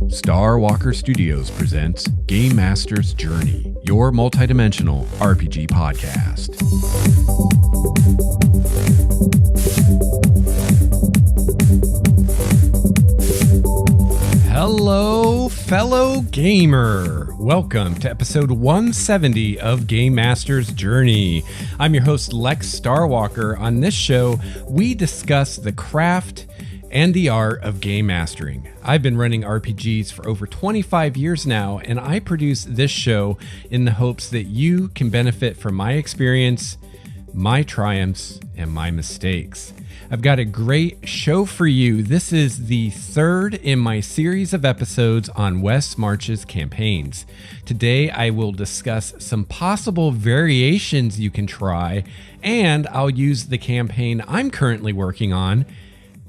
Star Walker Studios presents Game Master's Journey, your multidimensional RPG podcast. Hello, fellow gamer. Welcome to episode 170 of Game Master's Journey. I'm your host, Lex Starwalker. On this show, we discuss the craft and the art of game mastering. I've been running RPGs for over 25 years now, and I produce this show in the hopes that you can benefit from my experience, my triumphs, and my mistakes. I've got a great show for you. This is the third in my series of episodes on Wes March's campaigns. Today, I will discuss some possible variations you can try, and I'll use the campaign I'm currently working on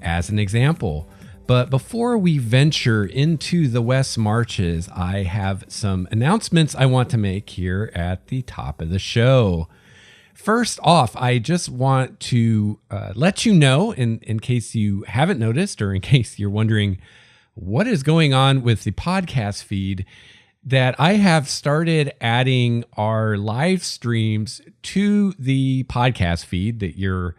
as an example. But before we venture into the Wes Marches, I have some announcements I want to make here at the top of the show. First off, I just want to let you know, in case you haven't noticed or in case you're wondering what is going on with the podcast feed, that I have started adding our live streams to the podcast feed that you're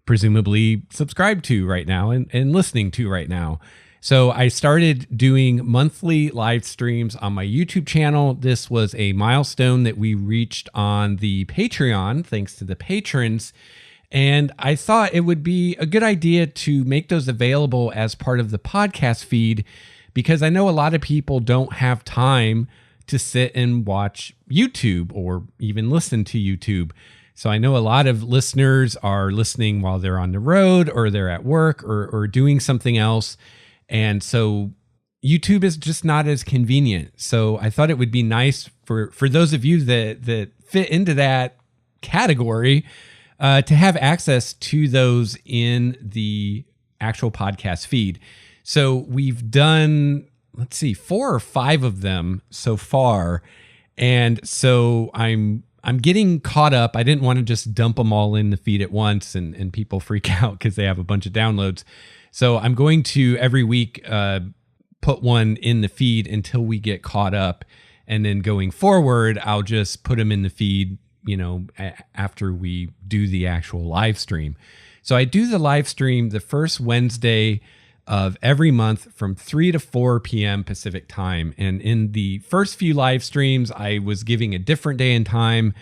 presumably subscribed to right now and listening to right now. So I started doing monthly live streams on my YouTube channel. This was a milestone that we reached on the Patreon, thanks to the patrons. And I thought it would be a good idea to make those available as part of the podcast feed, because I know a lot of people don't have time to sit and watch YouTube or even listen to YouTube. So I know a lot of listeners are listening while they're on the road or they're at work or doing something else. And so YouTube is just not as convenient. So I thought it would be nice for those of you that fit into that category to have access to those in the actual podcast feed. So we've done, 4 or 5 of them so far. And so I'm getting caught up. I didn't want to just dump them all in the feed at once and people freak out because they have a bunch of downloads. So I'm going to every week put one in the feed until we get caught up. And then going forward, I'll just put them in the feed, after we do the actual live stream. So I do the live stream the first Wednesday of every month from 3 to 4 p.m. Pacific time. And in the first few live streams, I was giving a different day and time,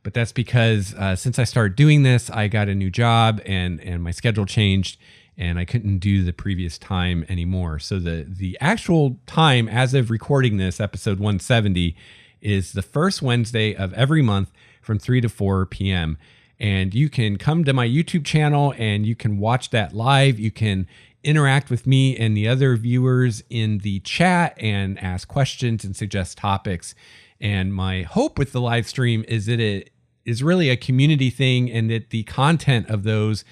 but that's because since I started doing this, I got a new job and my schedule changed and I couldn't do the previous time anymore. So the actual time as of recording this, episode 170, is the first Wednesday of every month from 3 to 4 p.m. And you can come to my YouTube channel and you can watch that live. You can interact with me and the other viewers in the chat and ask questions and suggest topics. And my hope with the live stream is that it is really a community thing and that the content of those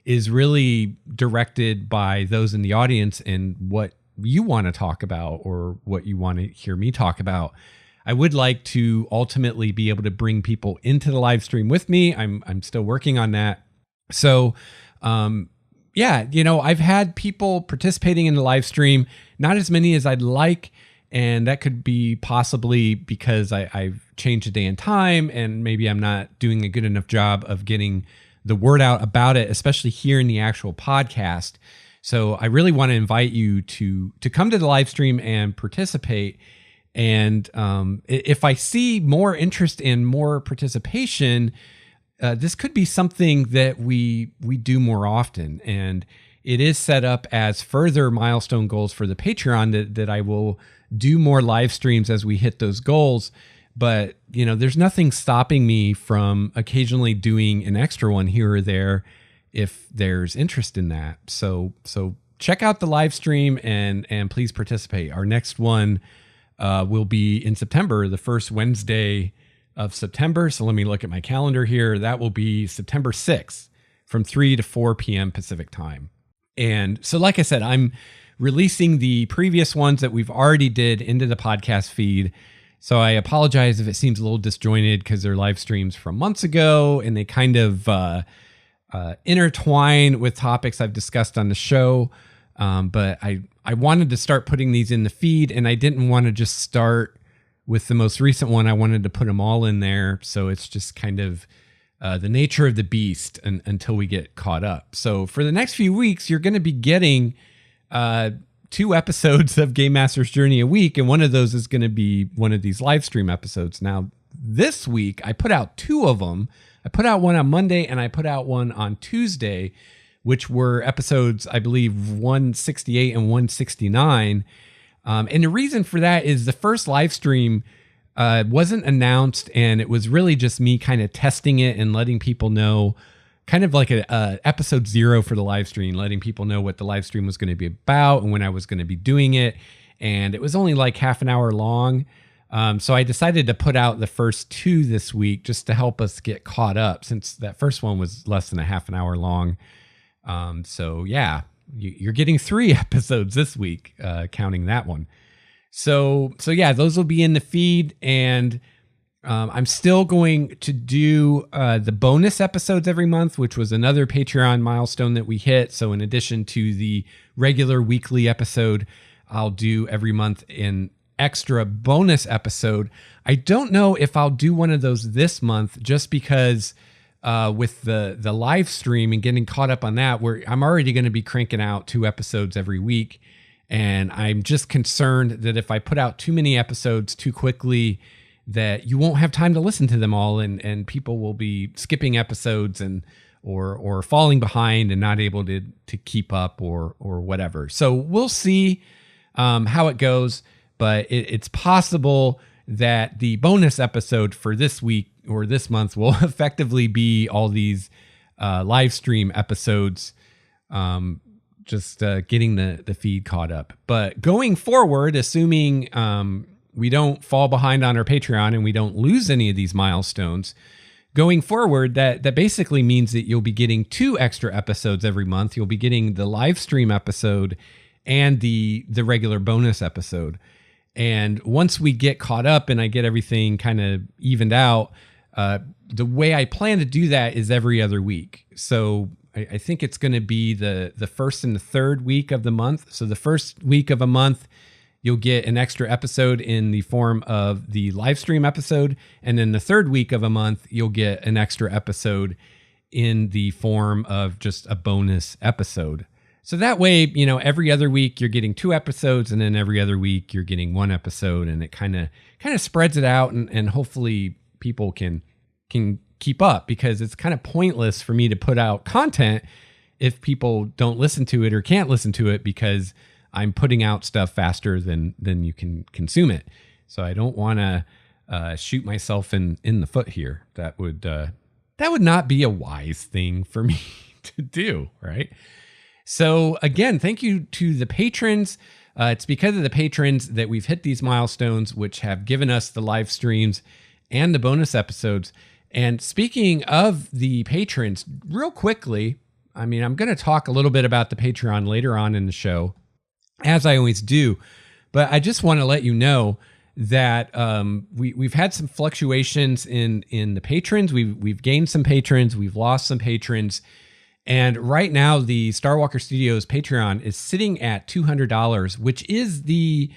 is really directed by those in the audience and what you want to talk about or what you want to hear me talk about. I would like to ultimately be able to bring people into the live stream with me. I'm still working on that. So, I've had people participating in the live stream, not as many as I'd like. And that could be possibly because I've changed the day and time, and maybe I'm not doing a good enough job of getting the word out about it, especially here in the actual podcast. So I really want to invite you to come to the live stream and participate. And if I see more interest in more participation, this could be something that we do more often. And it is set up as further milestone goals for the Patreon that I will do more live streams as we hit those goals. But, there's nothing stopping me from occasionally doing an extra one here or there if there's interest in that. So check out the live stream and please participate. Our next one will be in September, the first Wednesday of September. So let me look at my calendar here. That will be September 6th from 3 to 4 p.m. Pacific time. And so, like I said, I'm releasing the previous ones that we've already did into the podcast feed. So I apologize if it seems a little disjointed because they're live streams from months ago and they kind of intertwine with topics I've discussed on the show. But I wanted to start putting these in the feed, and I didn't want to just start with the most recent one. I wanted to put them all in there. So it's just kind of the nature of the beast until we get caught up. So for the next few weeks, you're going to be getting 2 episodes of Game Master's Journey a week, and one of those is going to be one of these live stream episodes. Now, this week, I put out 2 of them. I put out one on Monday, and I put out one on Tuesday, which were episodes, I believe, 168 and 169. And the reason for that is the first live stream wasn't announced, and it was really just me kind of testing it and letting people know, kind of like a episode 0 for the live stream, letting people know what the live stream was going to be about and when I was going to be doing it. And it was only like half an hour long. So I decided to put out the first 2 this week just to help us get caught up, since that first one was less than a half an hour long. So yeah, you're getting 3 episodes this week, counting that one. So yeah, those will be in the feed, and I'm still going to do the bonus episodes every month, which was another Patreon milestone that we hit. So in addition to the regular weekly episode, I'll do every month an extra bonus episode. I don't know if I'll do one of those this month, just because with the live stream and getting caught up on that, where I'm already going to be cranking out 2 episodes every week. And I'm just concerned that if I put out too many episodes too quickly, that you won't have time to listen to them all, and people will be skipping episodes or falling behind and not able to keep up or whatever. So we'll see how it goes, but it's possible that the bonus episode for this week or this month will effectively be all these live stream episodes, just getting the feed caught up. But going forward, assuming we don't fall behind on our Patreon and we don't lose any of these milestones, going forward, that basically means that you'll be getting 2 extra episodes every month. You'll be getting the live stream episode and the regular bonus episode. And once we get caught up and I get everything kind of evened out, the way I plan to do that is every other week. So I think it's going to be the first and the third week of the month. So the first week of a month, you'll get an extra episode in the form of the live stream episode. And then the third week of a month, you'll get an extra episode in the form of just a bonus episode. So that way, every other week you're getting 2 episodes, and then every other week you're getting 1 episode, and it kind of spreads it out, and hopefully people can keep up, because it's kind of pointless for me to put out content if people don't listen to it or can't listen to it, because I'm putting out stuff faster than you can consume it. So I don't want to shoot myself in the foot here. That would not be a wise thing for me to do, right? So again, thank you to the patrons. It's because of the patrons that we've hit these milestones, which have given us the live streams and the bonus episodes. And speaking of the patrons, real quickly, I'm going to talk a little bit about the Patreon later on in the show, as I always do. But I just want to let you know that we've had some fluctuations in the patrons. We've gained some patrons. We've lost some patrons. And right now, the Starwalker Studios Patreon is sitting at $200, which is the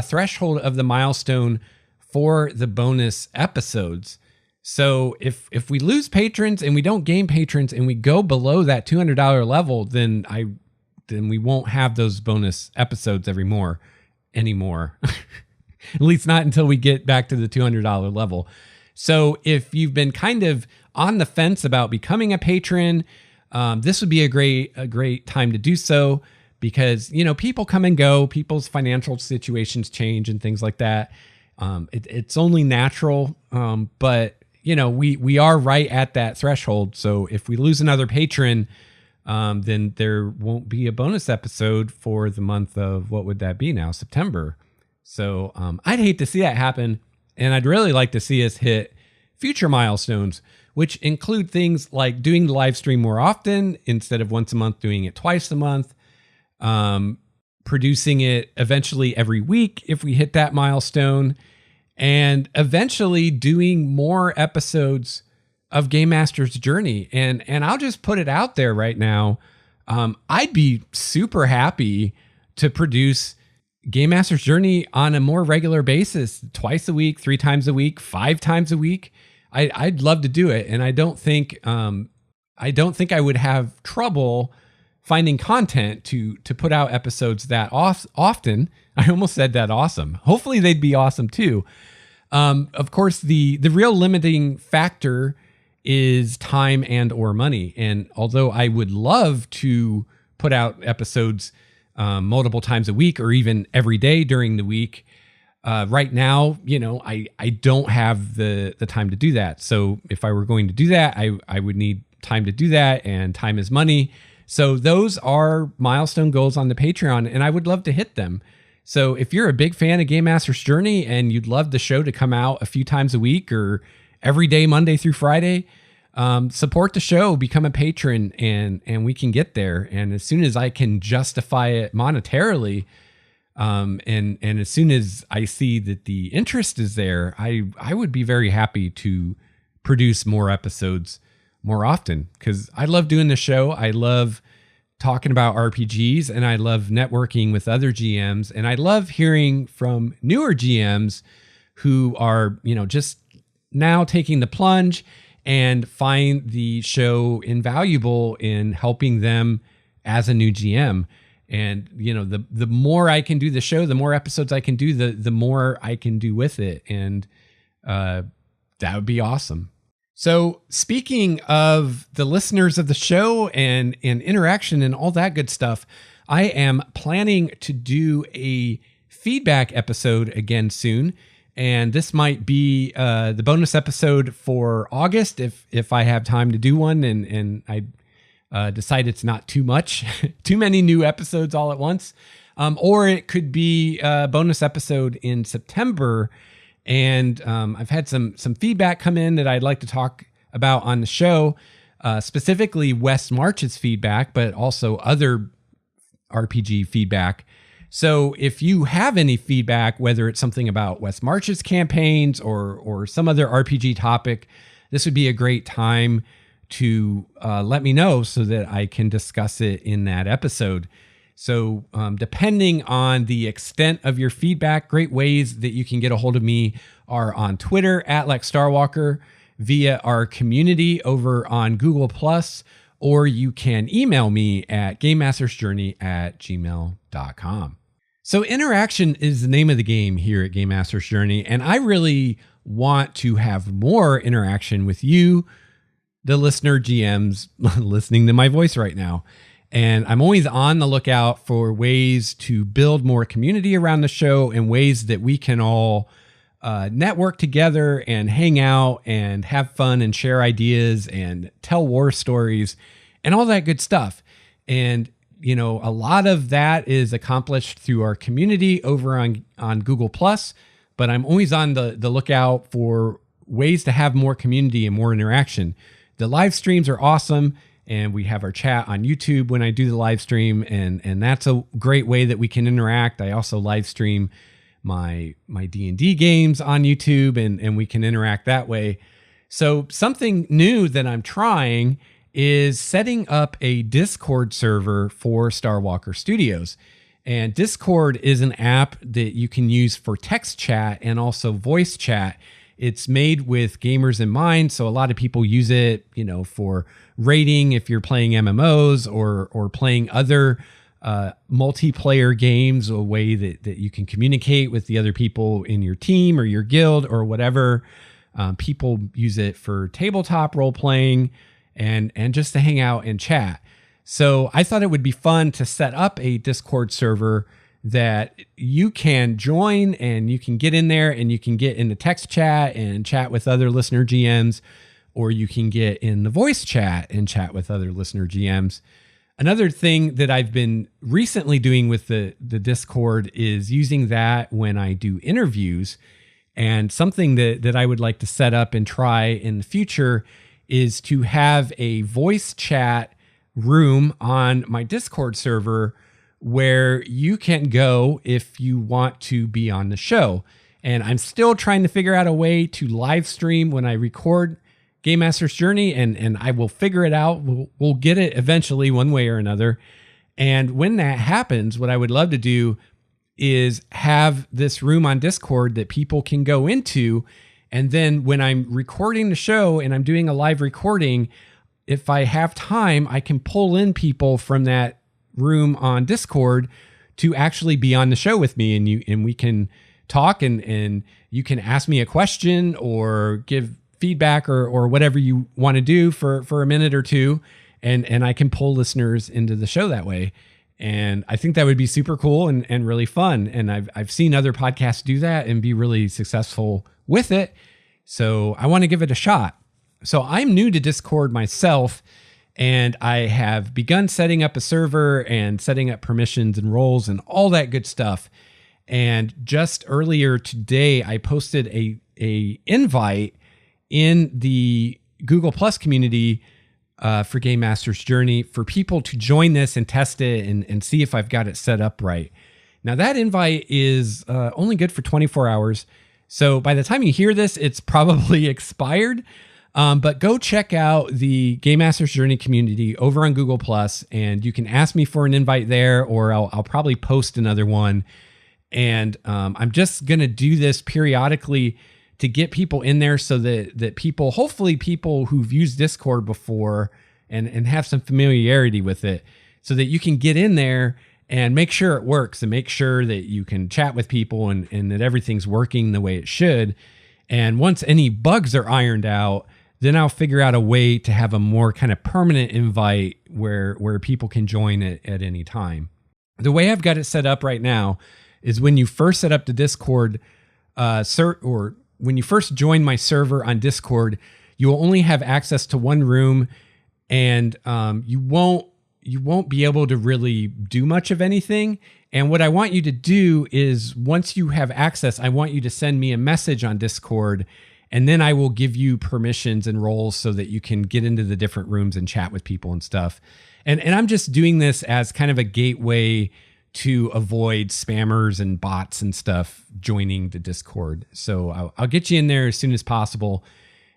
threshold of the milestone for the bonus episodes. So if we lose patrons and we don't gain patrons and we go below that $200 level, then we won't have those bonus episodes anymore. At least not until we get back to the $200 level. So if you've been kind of on the fence about becoming a patron, this would be a great time to do so, because people come and go, people's financial situations change and things like that. It's only natural, but we are right at that threshold. So if we lose another patron, then there won't be a bonus episode for the month of, what would that be now, September. So I'd hate to see that happen, and I'd really like to see us hit future milestones, which include things like doing the live stream more often instead of once a month, doing it twice a month, producing it eventually every week if we hit that milestone, and eventually doing more episodes of Game Master's Journey. And I'll just put it out there right now. I'd be super happy to produce Game Master's Journey on a more regular basis, twice a week, 3 times a week, 5 times a week. I'd love to do it, and I don't think I would have trouble finding content to put out episodes that often. I almost said that awesome. Hopefully they'd be awesome too. Of course, the real limiting factor is time and or money. And although I would love to put out episodes multiple times a week or even every day during the week, right now, I don't have the time to do that. So if I were going to do that, I would need time to do that, and time is money. So those are milestone goals on the Patreon, and I would love to hit them. So if you're a big fan of Game Master's Journey and you'd love the show to come out a few times a week or every day, Monday through Friday, support the show, become a patron, and we can get there. And as soon as I can justify it monetarily, and as soon as I see that the interest is there, I would be very happy to produce more episodes more often, because I love doing the show. I love talking about RPGs, and I love networking with other GMs, and I love hearing from newer GMs who are, just now taking the plunge and find the show invaluable in helping them as a new GM. And, the more I can do the show, the more episodes I can do, the more I can do with it. And that would be awesome. So speaking of the listeners of the show and interaction and all that good stuff, I am planning to do a feedback episode again soon. And this might be the bonus episode for August if I have time to do one and I decide it's not too much, too many new episodes all at once. Or it could be a bonus episode in September. And I've had some feedback come in that I'd like to talk about on the show, specifically Wes March's feedback, but also other RPG feedback. So if you have any feedback, whether it's something about Wes March's campaigns or some other RPG topic, this would be a great time to let me know so that I can discuss it in that episode. So depending on the extent of your feedback, great ways that you can get a hold of me are on Twitter @LexStarwalker, via our community over on Google+, or you can email me at gamemastersjourney@gmail.com. So interaction is the name of the game here at Game Master's Journey, and I really want to have more interaction with you, the listener GMs listening to my voice right now. And I'm always on the lookout for ways to build more community around the show and ways that we can all network together and hang out and have fun and share ideas and tell war stories and all that good stuff. And, a lot of that is accomplished through our community over on Google+, but I'm always on the lookout for ways to have more community and more interaction. The live streams are awesome. And we have our chat on YouTube when I do the live stream, and that's a great way that we can interact. I also live stream my D&D games on YouTube, and we can interact that way. So something new that I'm trying is setting up a Discord server for Starwalker Studios. And Discord is an app that you can use for text chat and also voice chat. It's made with gamers in mind, so a lot of people use it, for raiding if you're playing MMOs or playing other multiplayer games, a way that you can communicate with the other people in your team or your guild or whatever. People use it for tabletop role playing and just to hang out and chat. So I thought it would be fun to set up a Discord server that you can join, and you can get in there and you can get in the text chat and chat with other listener GMs, or you can get in the voice chat and chat with other listener GMs. Another thing that I've been recently doing with the Discord is using that when I do interviews. And something that I would like to set up and try in the future is to have a voice chat room on my Discord server where you can go if you want to be on the show. And I'm still trying to figure out a way to live stream when I record Game Master's Journey, and I will figure it out. We'll get it eventually, one way or another. And when that happens, what I would love to do is have this room on Discord that people can go into. And then when I'm recording the show and I'm doing a live recording, if I have time, I can pull in people from that room on Discord to actually be on the show with me, and we can talk, and you can ask me a question or give feedback or whatever you want to do for a minute or two, and I can pull listeners into the show that way. And I think that would be super cool and really fun. And I've seen other podcasts do that and be really successful with it. So I want to give it a shot. So I'm new to Discord myself, and I have begun setting up a server and setting up permissions and roles and all that good stuff. And just earlier today, I posted a invite in the Google Plus community for Game Master's Journey for people to join this and test it and see if I've got it set up right. Now that invite is only good for 24 hours. So by the time you hear this, it's probably expired. But go check out the Game Master's Journey community over on Google Plus, and you can ask me for an invite there, or I'll probably post another one. And I'm just going to do this periodically to get people in there so that people, hopefully people who've used Discord before and have some familiarity with it, so that you can get in there and make sure it works and make sure that you can chat with people and that everything's working the way it should. And once any bugs are ironed out, then I'll figure out a way to have a more kind of permanent invite where people can join it at any time. The way I've got it set up right now is when you first set up the Discord, or when you first join my server on Discord, you will only have access to one room, and you won't be able to really do much of anything. And what I want you to do is, once you have access, I want you to send me a message on Discord, and then I will give you permissions and roles so that you can get into the different rooms and chat with people and stuff. And I'm just doing this as kind of a gateway to avoid spammers and bots and stuff joining the Discord. So I'll get you in there as soon as possible.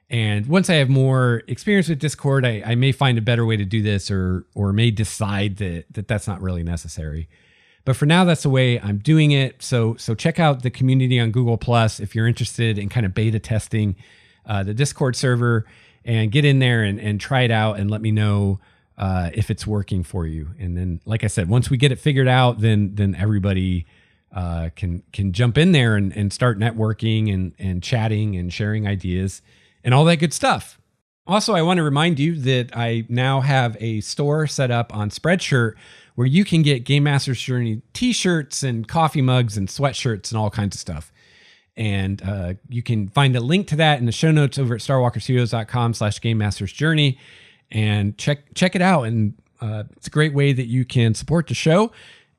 And once I have more experience with Discord, I may find a better way to do this, or may decide that that's not really necessary. But for now, that's the way I'm doing it. So check out the community on Google Plus if you're interested in kind of beta testing the Discord server, and get in there and try it out and let me know if it's working for you. And then, like I said, once we get it figured out, then everybody can jump in there and start networking and chatting and sharing ideas and all that good stuff. Also, I want to remind you that I now have a store set up on Spreadshirt where you can get Game Master's Journey t-shirts and coffee mugs and sweatshirts and all kinds of stuff. And you can find a link to that in the show notes over at starwalkerstudios.com/Game Master's Journey, and check it out. And it's a great way that you can support the show.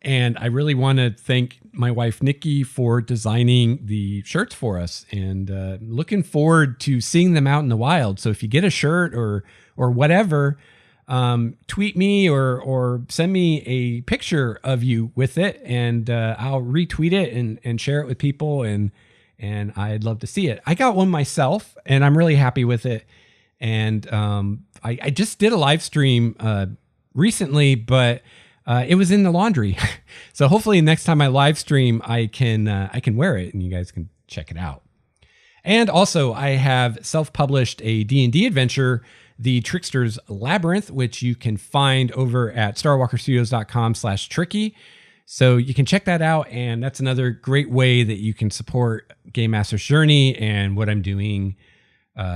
And I really want to thank my wife, Nikki, for designing the shirts for us, and looking forward to seeing them out in the wild. So if you get a shirt or whatever, tweet me or send me a picture of you with it, and I'll retweet it and share it with people. And I'd love to see it. I got one myself, and I'm really happy with it. And I just did a live stream recently, but it was in the laundry. So hopefully next time I live stream, I can wear it and you guys can check it out. And also, I have self-published a D&D adventure, The Trickster's Labyrinth, which you can find over at starwalkerstudios.com/tricky. So you can check that out, and that's another great way that you can support Game Master's Journey and what I'm doing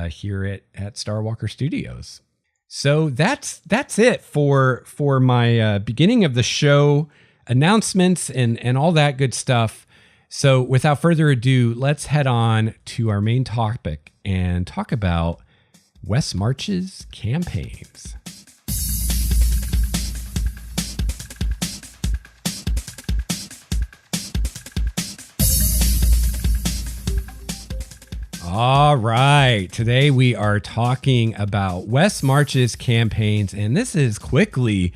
here at Starwalker Studios. So that's it for my beginning of the show, announcements and all that good stuff. So without further ado, let's head on to our main topic and talk about Wes March's campaigns. All right, today we are talking about Wes March's campaigns, and this is quickly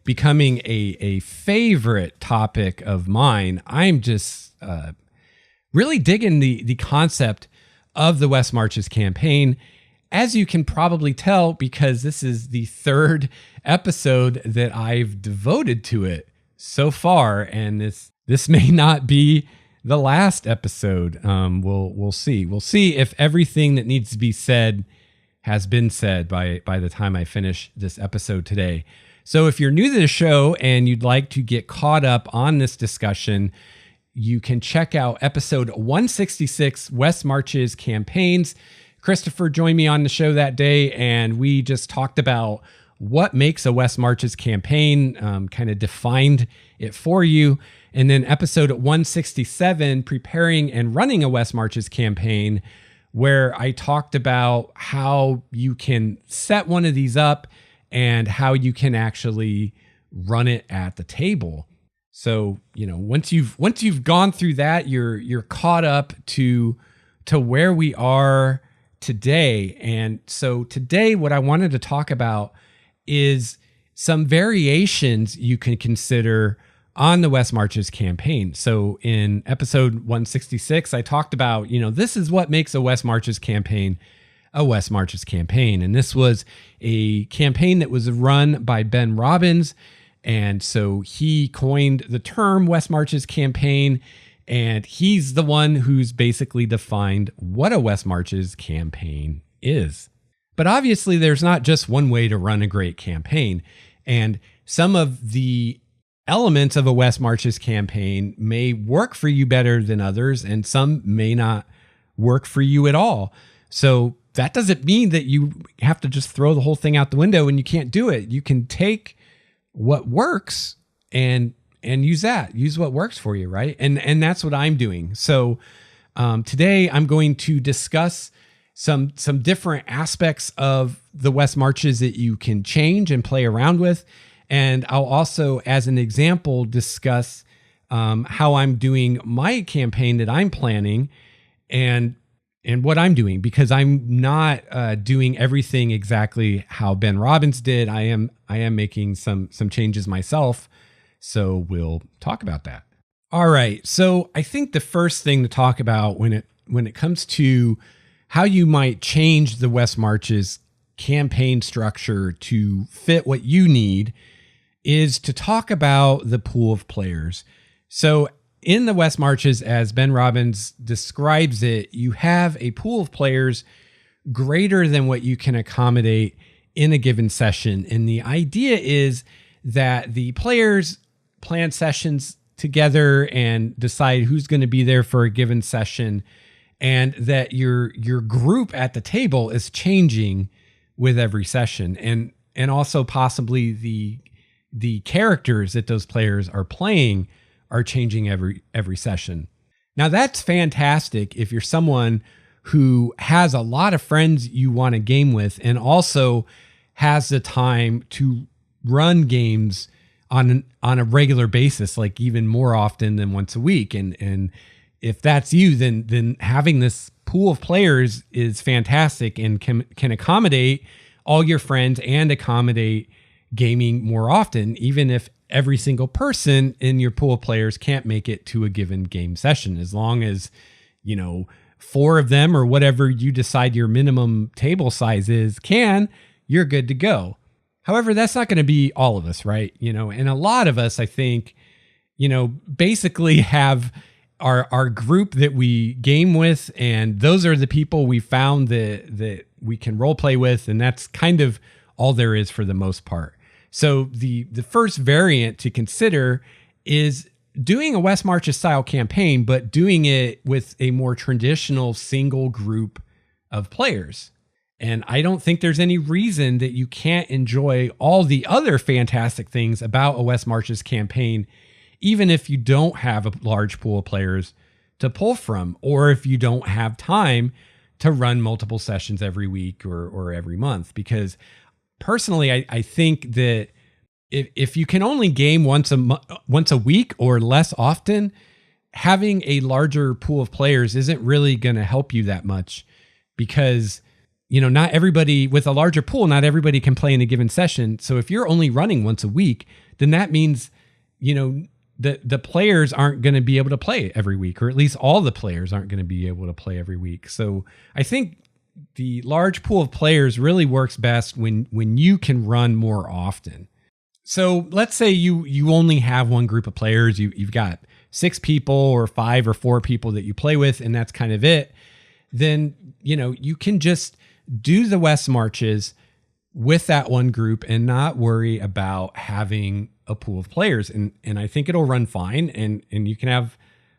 becoming a favorite topic of mine. I'm just really digging the concept of the Wes March's campaign. as you can probably tell, because this is the third episode that I've devoted to it so far, and this may not be the last episode. We'll see. We'll see if everything that needs to be said has been said by the time I finish this episode today. So if you're new to the show and you'd like to get caught up on this discussion, you can check out episode 166, West Marches Campaigns. Christopher joined me on the show that day, and we just talked about what makes a West Marches campaign, kind of defined it for you. And then episode 167, Preparing and Running a West Marches Campaign, where I talked about how you can set one of these up and how you can actually run it at the table. So, once you've gone through that, you're caught up to where we are today. And so today, what I wanted to talk about is some variations you can consider on the West Marches campaign. So in episode 166, I talked about, this is what makes a West Marches campaign a West Marches campaign. And this was a campaign that was run by Ben Robbins. And so he coined the term West Marches campaign, and he's the one who's basically defined what a West Marches campaign is. But obviously there's not just one way to run a great campaign. And some of the elements of a West Marches campaign may work for you better than others, and some may not work for you at all. So that doesn't mean that you have to just throw the whole thing out the window and you can't do it. You can take what works and use that. Use what works for you, right? And that's what I'm doing. So today I'm going to discuss some different aspects of the West Marches that you can change and play around with. And I'll also, as an example, discuss how I'm doing my campaign that I'm planning and what I'm doing, because I'm not doing everything exactly how Ben Robbins did. I am making some changes myself. So we'll talk about that. All right. So I think the first thing to talk about when it comes to how you might change the West Marches campaign structure to fit what you need is to talk about the pool of players. So in the West Marches, as Ben Robbins describes it, you have a pool of players greater than what you can accommodate in a given session. And the idea is that the players plan sessions together and decide who's going to be there for a given session, and that your group at the table is changing with every session, and also possibly the characters that those players are playing are changing every session. Now that's fantastic if you're someone who has a lot of friends you want to game with and also has the time to run games on a regular basis, like even more often than once a week. And if that's you, then having this pool of players is fantastic and can accommodate all your friends and accommodate gaming more often, even if every single person in your pool of players can't make it to a given game session. As long as, 4 of them or whatever you decide your minimum table size is you're good to go. However, that's not going to be all of us, right? And a lot of us, I think, basically have our group that we game with, and those are the people we found that we can role play with, and that's kind of all there is for the most part. So the first variant to consider is doing a West Marches style campaign, but doing it with a more traditional single group of players. And I don't think there's any reason that you can't enjoy all the other fantastic things about a West Marches campaign, even if you don't have a large pool of players to pull from, or if you don't have time to run multiple sessions every week or every month. Because personally, I think that if you can only game once a week or less often, having a larger pool of players isn't really going to help you that much, because not everybody with a larger pool, not everybody can play in a given session. So if you're only running once a week, then that means, the players aren't going to be able to play every week, or at least all the players aren't going to be able to play every week. So I think, the large pool of players really works best when you can run more often. So let's say you only have one group of players. You've got 6 people or 5 or 4 people that you play with, and that's kind of it. Then, you can just do the West Marches with that one group and not worry about having a pool of players. And I think it'll run fine, and you can have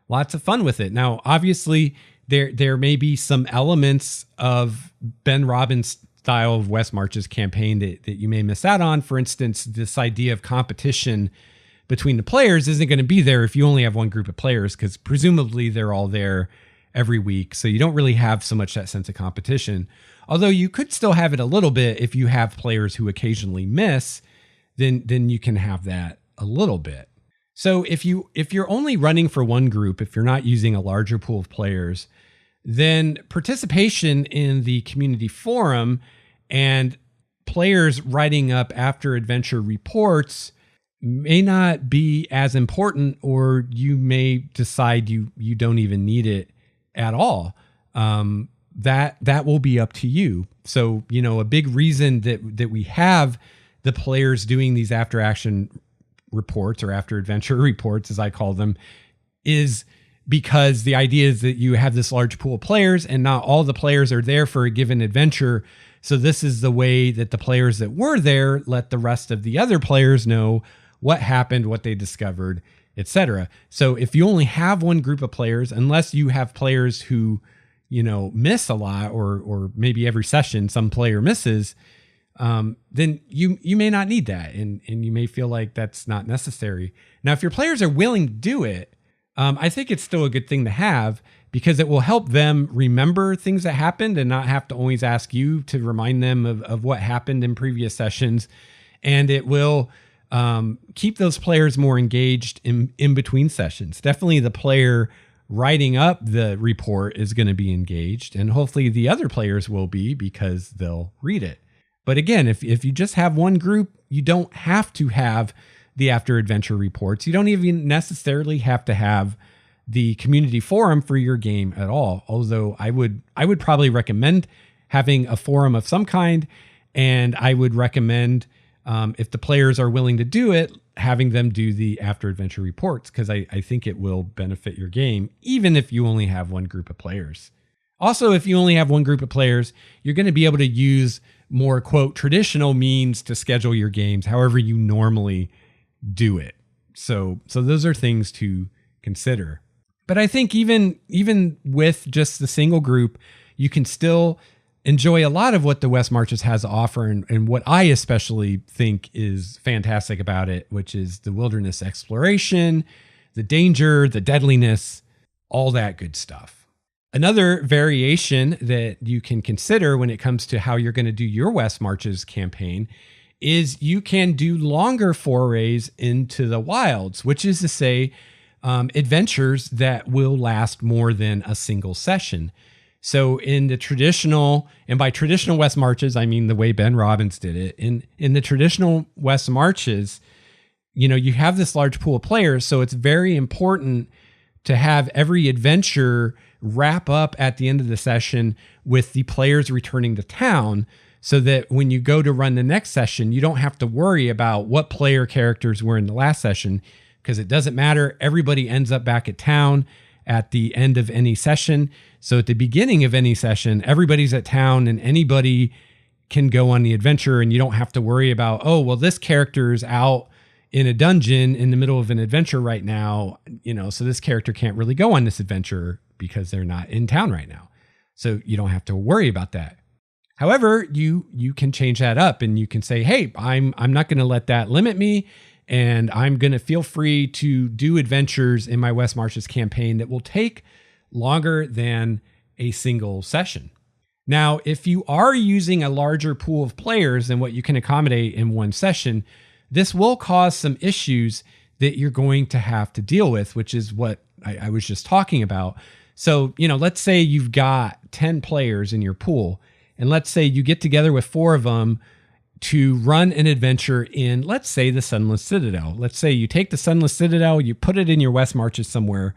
lots of fun with it. Now, obviously, there may be some elements of Ben Robbins' style of West Marches campaign that you may miss out on. For instance, this idea of competition between the players isn't going to be there if you only have one group of players, because presumably they're all there every week. So you don't really have so much that sense of competition. Although you could still have it a little bit if you have players who occasionally miss, then you can have that a little bit. So if you're only running for one group, if you're not using a larger pool of players, then participation in the community forum and players writing up after adventure reports may not be as important, or you may decide you don't even need it at all. That will be up to you. So, a big reason that we have the players doing these after action reports, or after adventure reports, as I call them, is because the idea is that you have this large pool of players and not all the players are there for a given adventure. So this is the way that the players that were there let the rest of the other players know what happened, what they discovered, etc. So if you only have one group of players, unless you have players who, miss a lot, or maybe every session some player misses, then you may not need that, and you may feel like that's not necessary. Now, if your players are willing to do it, I think it's still a good thing to have, because it will help them remember things that happened and not have to always ask you to remind them of what happened in previous sessions. And it will keep those players more engaged in between sessions. Definitely the player writing up the report is going to be engaged, and hopefully the other players will be, because they'll read it. But again, if you just have one group, you don't have to have the after adventure reports. You don't even necessarily have to have the community forum for your game at all. Although I would probably recommend having a forum of some kind, and I would recommend, if the players are willing to do it, having them do the after adventure reports, because I think it will benefit your game, even if you only have one group of players. Also, if you only have one group of players, you're going to be able to use more, quote, traditional means to schedule your games however you normally do it. So those are things to consider. But I think even with just the single group, you can still enjoy a lot of what the West Marches has to offer, and what I especially think is fantastic about it, which is the wilderness exploration, the danger, the deadliness, all that good stuff. Another variation that you can consider when it comes to how you're going to do your West Marches campaign is you can do longer forays into the wilds, which is to say, adventures that will last more than a single session. So in the traditional, and by traditional West Marches, I mean the way Ben Robbins did it. In the traditional West Marches, you have this large pool of players, so it's very important to have every adventure wrap up at the end of the session with the players returning to town, so that when you go to run the next session, you don't have to worry about what player characters were in the last session, because it doesn't matter. Everybody ends up back at town at the end of any session. So at the beginning of any session, everybody's at town and anybody can go on the adventure, and you don't have to worry about, oh, well, this character is out in a dungeon in the middle of an adventure right now, so this character can't really go on this adventure because they're not in town right now. So you don't have to worry about that. However, you can change that up, and you can say, hey, I'm not going to let that limit me, and I'm going to feel free to do adventures in my West Marches campaign that will take longer than a single session. Now, if you are using a larger pool of players than what you can accommodate in one session, this will cause some issues that you're going to have to deal with, which is what I was just talking about. So, let's say you've got 10 players in your pool, and let's say you get together with 4 of them to run an adventure in, let's say, the Sunless Citadel. Let's say you take the Sunless Citadel, you put it in your West Marches somewhere,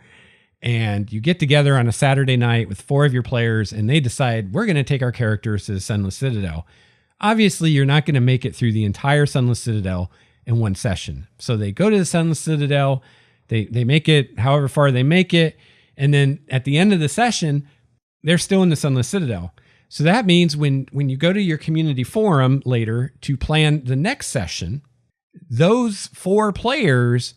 and you get together on a Saturday night with 4 of your players and they decide we're going to take our characters to the Sunless Citadel. Obviously, you're not going to make it through the entire Sunless Citadel in one session. So they go to the Sunless Citadel, they make it however far they make it, and then at the end of the session, they're still in the Sunless Citadel. So that means when you go to your community forum later to plan the next session, those 4 players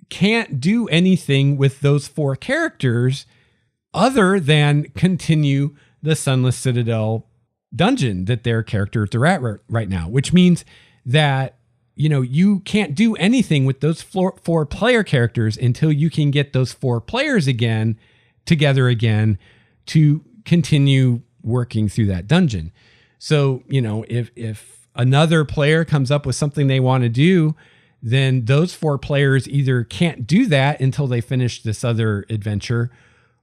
can't do anything with those 4 characters other than continue the Sunless Citadel dungeon that their characters are at right now, which means that, you can't do anything with those 4 player characters until you can get those 4 players together again to continue working through that dungeon. So, if another player comes up with something they want to do, then those 4 players either can't do that until they finish this other adventure,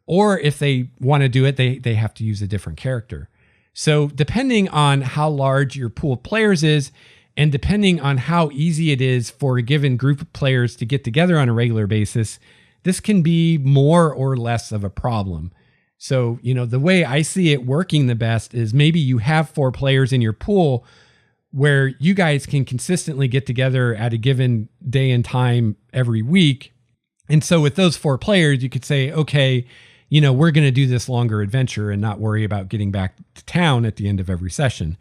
or if they want to do it, they have to use a different character. So depending on how large your pool of players is, and depending on how easy it is for a given group of players to get together on a regular basis, this can be more or less of a problem. So, the way I see it working the best is maybe you have 4 players in your pool where you guys can consistently get together at a given day and time every week. And so with those 4 players, you could say, okay, we're going to do this longer adventure and not worry about getting back to town at the end of every session.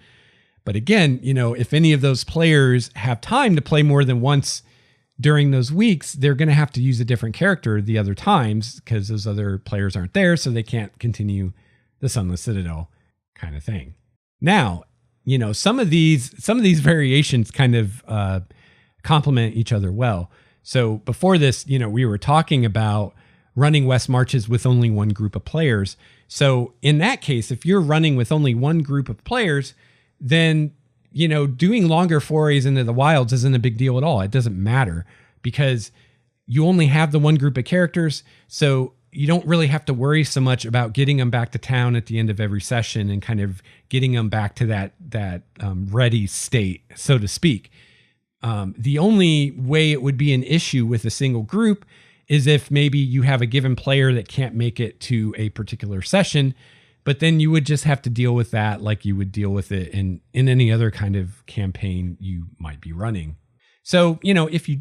But again, if any of those players have time to play more than once during those weeks, they're going to have to use a different character the other times because those other players aren't there, so they can't continue the Sunless Citadel kind of thing. Now, some of these variations kind of complement each other well. So before this, we were talking about running West Marches with only one group of players. So in that case, if you're running with only one group of players, then, doing longer forays into the wilds isn't a big deal at all. It doesn't matter because you only have the one group of characters. So you don't really have to worry so much about getting them back to town at the end of every session and kind of getting them back to that ready state, so to speak. The only way it would be an issue with a single group is if maybe you have a given player that can't make it to a particular session, but then you would just have to deal with that like you would deal with it in any other kind of campaign you might be running. So, if you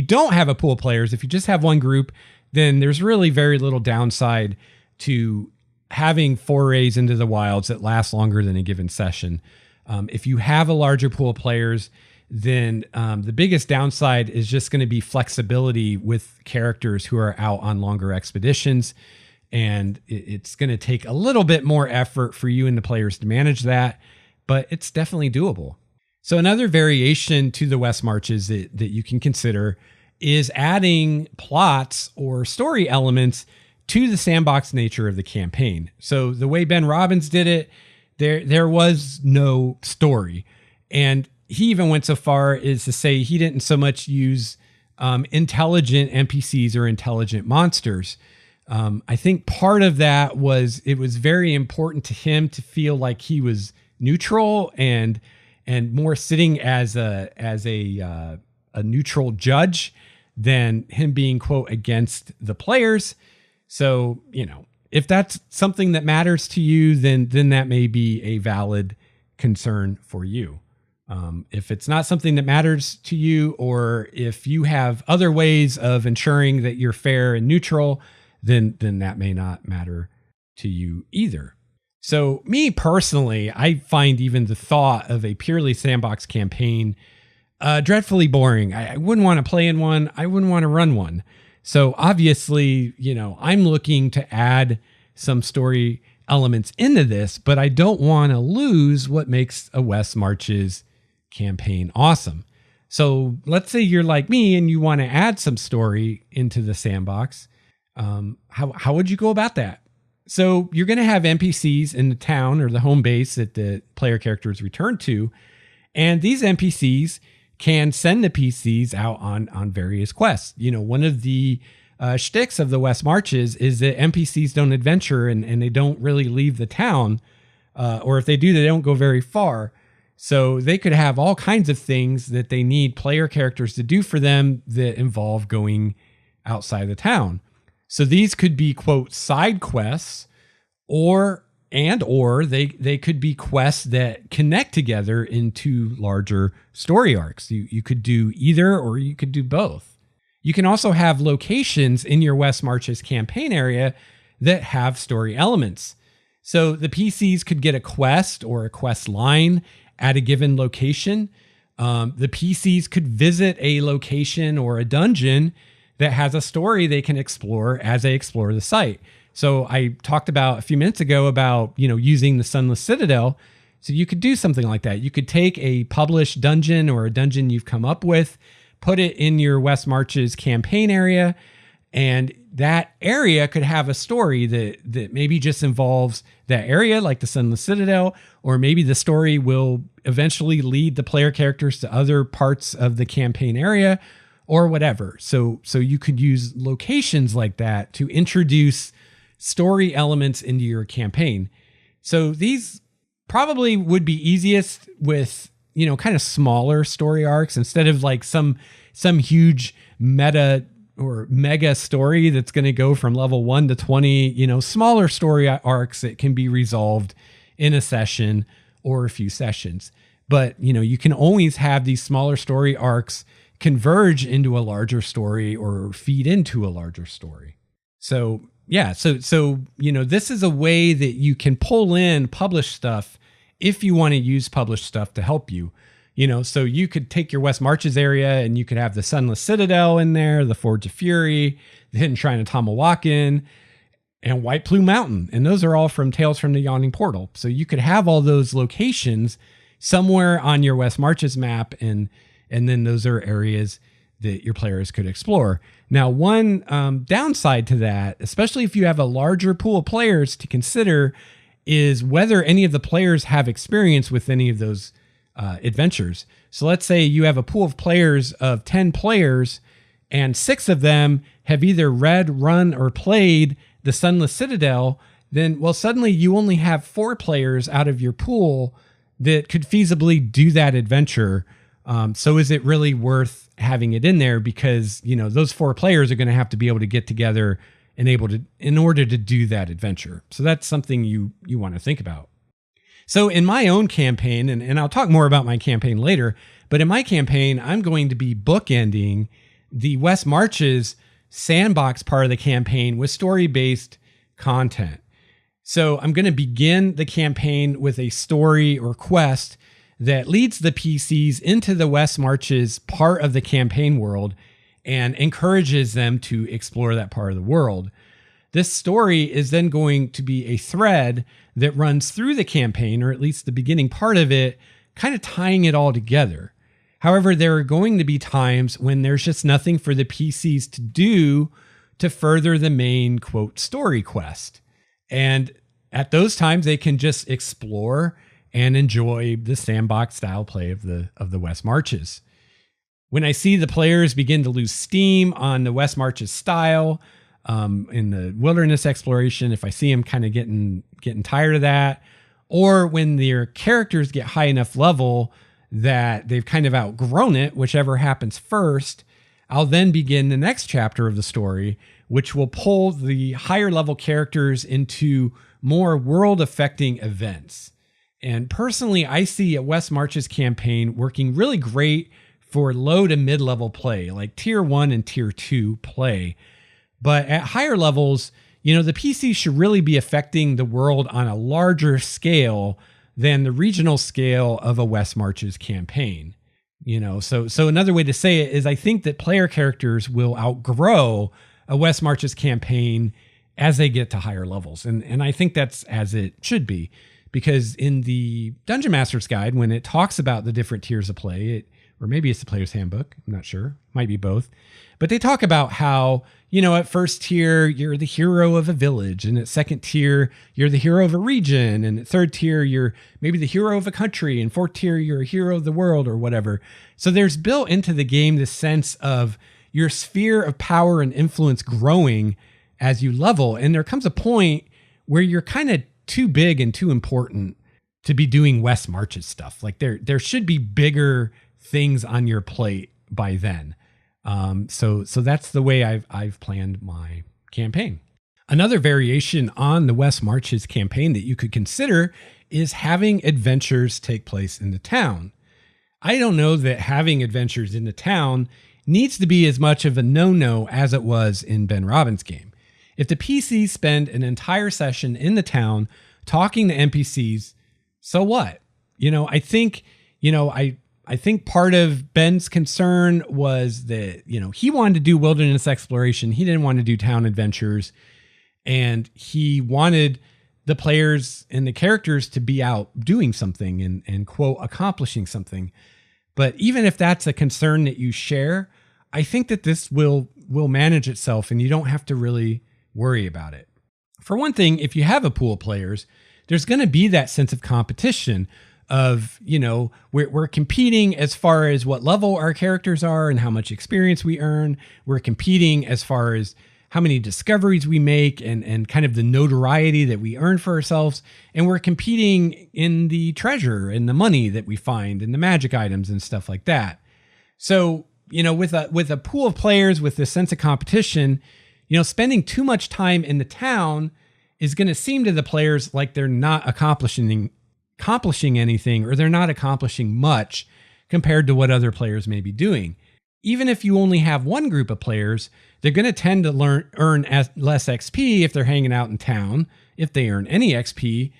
don't have a pool of players, if you just have one group, then there's really very little downside to having forays into the wilds that last longer than a given session. If you have a larger pool of players, then the biggest downside is just going to be flexibility with characters who are out on longer expeditions. And it's going to take a little bit more effort for you and the players to manage that, but it's definitely doable. So another variation to the West Marches that you can consider is adding plots or story elements to the sandbox nature of the campaign. So the way Ben Robbins did it, there was no story. And he even went so far as to say he didn't so much use intelligent NPCs or intelligent monsters. I think part of that was it was very important to him to feel like he was neutral and more sitting as a neutral judge than him being, quote, against the players. So, if that's something that matters to you, then that may be a valid concern for you. If it's not something that matters to you, or if you have other ways of ensuring that you're fair and neutral, then that may not matter to you either. So me personally, I find even the thought of a purely sandbox campaign dreadfully boring. I wouldn't want to play in one. I wouldn't want to run one. So obviously, I'm looking to add some story elements into this, but I don't want to lose what makes a West Marches campaign awesome. So let's say you're like me and you want to add some story into the sandbox. How would you go about that? So you're going to have NPCs in the town or the home base that the player characters return to. And these NPCs can send the PCs out on various quests. One of the shticks of the West Marches is that NPCs don't adventure and they don't really leave the town. Or if they do, they don't go very far. So they could have all kinds of things that they need player characters to do for them that involve going outside the town. So these could be, quote, side quests, or they could be quests that connect together into larger story arcs. You could do either, or you could do both. You can also have locations in your West Marches campaign area that have story elements. So the PCs could get a quest or a quest line at a given location. The PCs could visit a location or a dungeon that has a story they can explore as they explore the site. So I talked about a few minutes ago about, using the Sunless Citadel. So you could do something like that. You could take a published dungeon or a dungeon you've come up with, put it in your West Marches campaign area, and that area could have a story that maybe just involves that area, like the Sunless Citadel, or maybe the story will eventually lead the player characters to other parts of the campaign area or whatever. So you could use locations like that to introduce story elements into your campaign. So these probably would be easiest with, kind of smaller story arcs instead of like some huge meta or mega story that's going to go from level 1 to 20, smaller story arcs that can be resolved in a session or a few sessions. But, you can always have these smaller story arcs converge into a larger story or feed into a larger story. So, yeah. So, this is a way that you can pull in published stuff if you want to use published stuff to help you. So you could take your West Marches area and you could have the Sunless Citadel in there, the Forge of Fury, the Hidden Shrine of Tamawakin, and White Plume Mountain. And those are all from Tales from the Yawning Portal. So you could have all those locations somewhere on your West Marches map, and then those are areas that your players could explore. Now, one downside to that, especially if you have a larger pool of players to consider, is whether any of the players have experience with any of those adventures. So let's say you have a pool of players of 10 players and 6 of them have either read, run, or played the Sunless Citadel, then, suddenly you only have 4 players out of your pool that could feasibly do that adventure. So is it really worth having it in there? Because, those 4 players are going to have to be able to get together and in order to do that adventure. So that's something you want to think about. So in my own campaign, and I'll talk more about my campaign later, but in my campaign, I'm going to be bookending the West Marches sandbox part of the campaign with story-based content. So I'm going to begin the campaign with a story or quest that leads the PCs into the West Marches part of the campaign world and encourages them to explore that part of the world. This story is then going to be a thread that runs through the campaign, or at least the beginning part of it, kind of tying it all together. However, there are going to be times when there's just nothing for the PCs to do to further the main, quote, story quest. And at those times, they can just explore and enjoy the sandbox style play of the West Marches. When I see the players begin to lose steam on the West Marches style, in the wilderness exploration, if I see them kind of getting tired of that, or when their characters get high enough level that they've kind of outgrown it, whichever happens first, I'll then begin the next chapter of the story, which will pull the higher level characters into more world affecting events. And personally, I see a West Marches campaign working really great for low to mid level play, like tier 1 and tier 2 play. But at higher levels, the PC should really be affecting the world on a larger scale than the regional scale of a West Marches campaign. So another way to say it is I think that player characters will outgrow a West Marches campaign as they get to higher levels. And I think that's as it should be, because in the Dungeon Master's Guide, when it talks about the different tiers of play, or maybe it's the Player's Handbook, I'm not sure, might be both, but they talk about how, at first tier, you're the hero of a village, and at second tier, you're the hero of a region, and at third tier, you're maybe the hero of a country, and fourth tier, you're a hero of the world, or whatever. So there's built into the game this sense of your sphere of power and influence growing as you level, and there comes a point where you're kind of too big and too important to be doing West Marches stuff. Like there should be bigger things on your plate by then. So that's the way I've planned my campaign. Another variation on the West Marches campaign that you could consider is having adventures take place in the town. I don't know that having adventures in the town needs to be as much of a no-no as it was in Ben Robbins' game. If the PCs spend an entire session in the town talking to NPCs, so what? I think part of Ben's concern was that, he wanted to do wilderness exploration. He didn't want to do town adventures. And he wanted the players and the characters to be out doing something and quote, accomplishing something. But even if that's a concern that you share, I think that this will manage itself and you don't have to really worry about it. For one thing, if you have a pool of players, there's going to be that sense of competition of, we're competing as far as what level our characters are and how much experience we earn. We're competing as far as how many discoveries we make and kind of the notoriety that we earn for ourselves. And we're competing in the treasure and the money that we find and the magic items and stuff like that. So, with a pool of players with this sense of competition, spending too much time in the town is going to seem to the players like they're not accomplishing anything, or they're not accomplishing much compared to what other players may be doing. Even if you only have one group of players, they're going to tend to earn less XP if they're hanging out in town, if they earn any XP.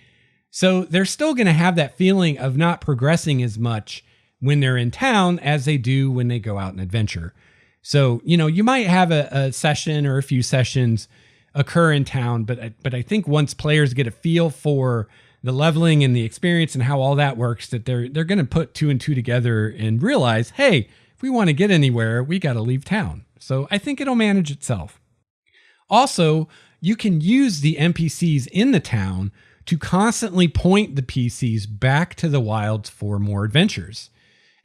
So they're still going to have that feeling of not progressing as much when they're in town as they do when they go out and adventure. So, you might have a session or a few sessions occur in town, but I think once players get a feel for the leveling and the experience and how all that works, that they're going to put two and two together and realize, hey, if we want to get anywhere, we got to leave town. So I think it'll manage itself. Also, you can use the NPCs in the town to constantly point the PCs back to the wilds for more adventures.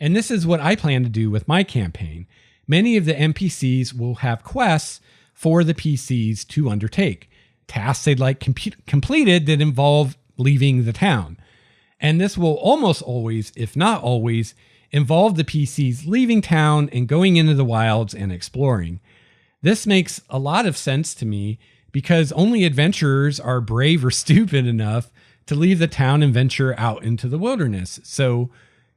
And this is what I plan to do with my campaign. Many of the NPCs will have quests for the PCs to undertake, tasks they'd like completed that involve leaving the town. And this will almost always, if not always, involve the PCs leaving town and going into the wilds and exploring. This makes a lot of sense to me because only adventurers are brave or stupid enough to leave the town and venture out into the wilderness. So,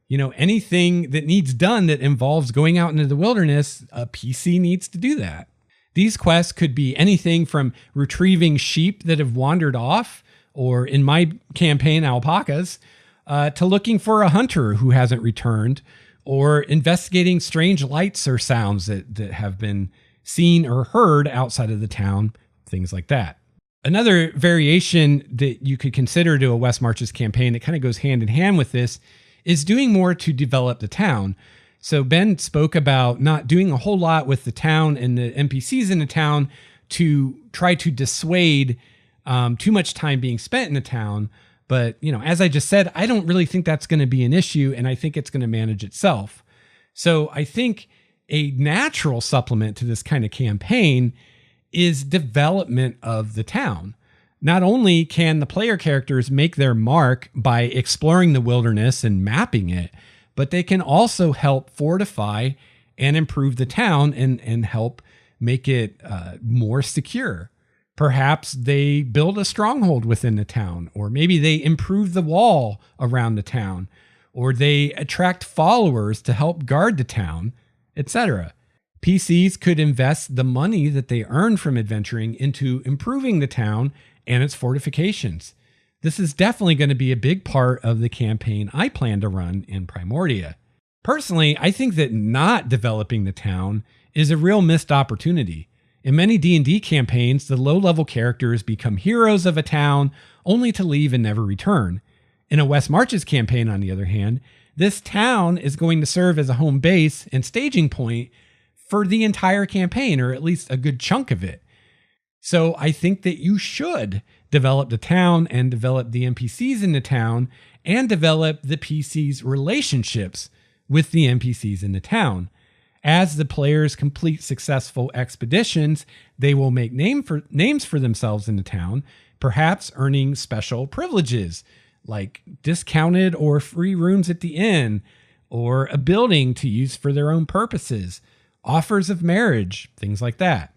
anything that needs done that involves going out into the wilderness, a PC needs to do that. These quests could be anything from retrieving sheep that have wandered off, or in my campaign, alpacas, to looking for a hunter who hasn't returned, or investigating strange lights or sounds that have been seen or heard outside of the town, things like that. Another variation that you could consider to a West Marches campaign that kind of goes hand in hand with this is doing more to develop the town. So Ben spoke about not doing a whole lot with the town and the NPCs in the town to try to dissuade too much time being spent in the town. But, as I just said, I don't really think that's going to be an issue, and I think it's going to manage itself. So I think a natural supplement to this kind of campaign is development of the town. Not only can the player characters make their mark by exploring the wilderness and mapping it, but they can also help fortify and improve the town and help make it more secure. Perhaps they build a stronghold within the town, or maybe they improve the wall around the town, or they attract followers to help guard the town, etc. PCs could invest the money that they earn from adventuring into improving the town and its fortifications. This is definitely going to be a big part of the campaign I plan to run in Primordia. Personally, I think that not developing the town is a real missed opportunity. In many D&D campaigns, the low-level characters become heroes of a town only to leave and never return. In a West Marches campaign, on the other hand, this town is going to serve as a home base and staging point for the entire campaign, or at least a good chunk of it. So I think that you should develop the town and develop the NPCs in the town and develop the PCs' relationships with the NPCs in the town. As the players complete successful expeditions, they will make names for themselves in the town, perhaps earning special privileges like discounted or free rooms at the inn, or a building to use for their own purposes, offers of marriage, things like that.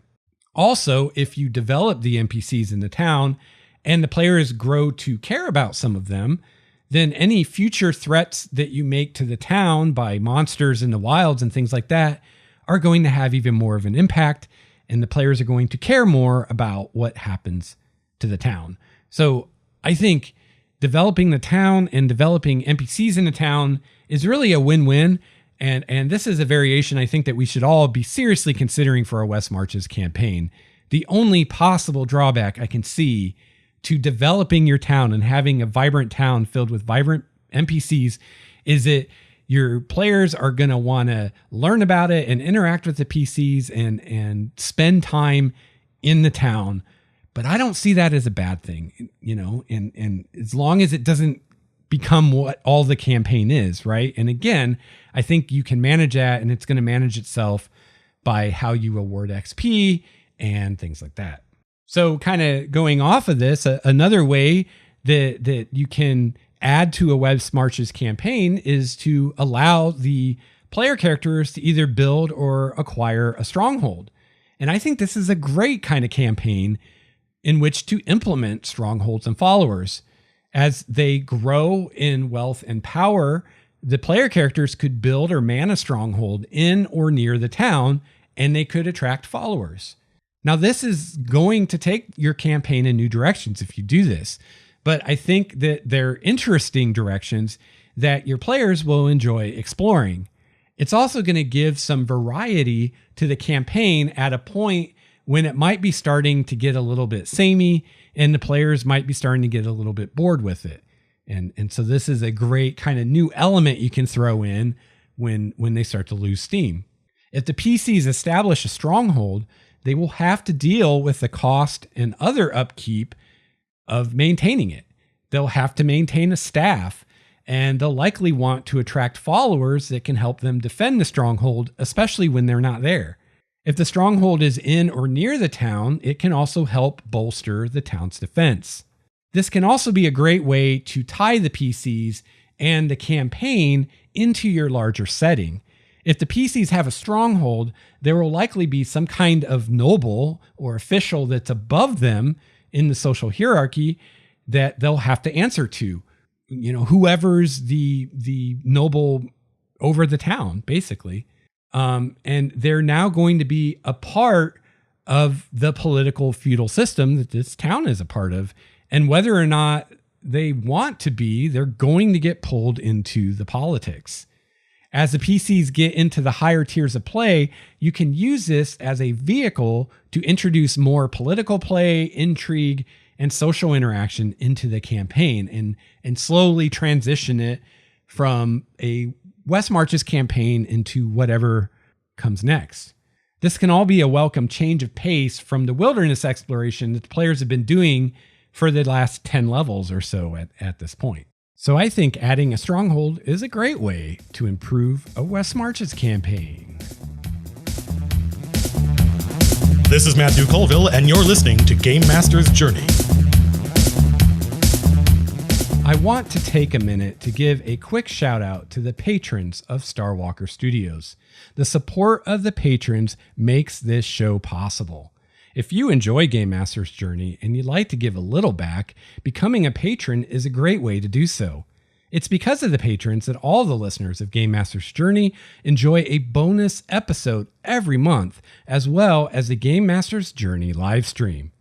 Also, if you develop the NPCs in the town and the players grow to care about some of them, then any future threats that you make to the town by monsters in the wilds and things like that are going to have even more of an impact, and the players are going to care more about what happens to the town. So I think developing the town and developing NPCs in the town is really a win-win. And this is a variation I think that we should all be seriously considering for our West Marches campaign. The only possible drawback I can see to developing your town and having a vibrant town filled with vibrant NPCs is that your players are going to want to learn about it and interact with the PCs and spend time in the town. But I don't see that as a bad thing, and as long as it doesn't become what all the campaign is, right? And again, I think you can manage that, and it's going to manage itself by how you award XP and things like that. So kind of going off of this, another way that you can add to a West Marches campaign is to allow the player characters to either build or acquire a stronghold. And I think this is a great kind of campaign in which to implement strongholds and followers. As they grow in wealth and power, the player characters could build or man a stronghold in or near the town, and they could attract followers. Now, this is going to take your campaign in new directions if you do this, but I think that they're interesting directions that your players will enjoy exploring. It's also going to give some variety to the campaign at a point when it might be starting to get a little bit samey and the players might be starting to get a little bit bored with it. And so this is a great kind of new element you can throw in when they start to lose steam. If the PCs establish a stronghold, they will have to deal with the cost and other upkeep of maintaining it. They'll have to maintain a staff, and they'll likely want to attract followers that can help them defend the stronghold, especially when they're not there. If the stronghold is in or near the town, it can also help bolster the town's defense. This can also be a great way to tie the PCs and the campaign into your larger setting. If the PCs have a stronghold, there will likely be some kind of noble or official that's above them in the social hierarchy that they'll have to answer to. Whoever's the noble over the town, basically. And they're now going to be a part of the political feudal system that this town is a part of. And whether or not they want to be, they're going to get pulled into the politics. As the PCs get into the higher tiers of play, you can use this as a vehicle to introduce more political play, intrigue, and social interaction into the campaign and slowly transition it from a West Marches campaign into whatever comes next. This can all be a welcome change of pace from the wilderness exploration that the players have been doing for the last 10 levels or so at this point. So I think adding a stronghold is a great way to improve a West Marches campaign. This is Matthew Colville, and you're listening to Game Master's Journey. I want to take a minute to give a quick shout out to the patrons of Starwalker Studios. The support of the patrons makes this show possible. If you enjoy Game Master's Journey and you'd like to give a little back, becoming a patron is a great way to do so. It's because of the patrons that all the listeners of Game Master's Journey enjoy a bonus episode every month, as well as the Game Master's Journey live stream.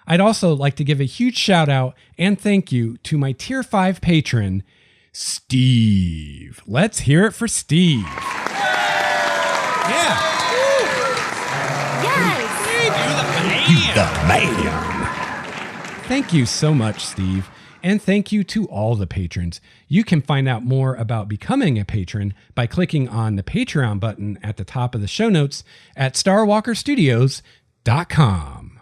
I'd also like to give a huge shout out and thank you to my Tier 5 patron, Steve. Let's hear it for Steve. Yeah. The man. Thank you so much, Steve. And thank you to all the patrons. You can find out more about becoming a patron by clicking on the Patreon button at the top of the show notes at starwalkerstudios.com.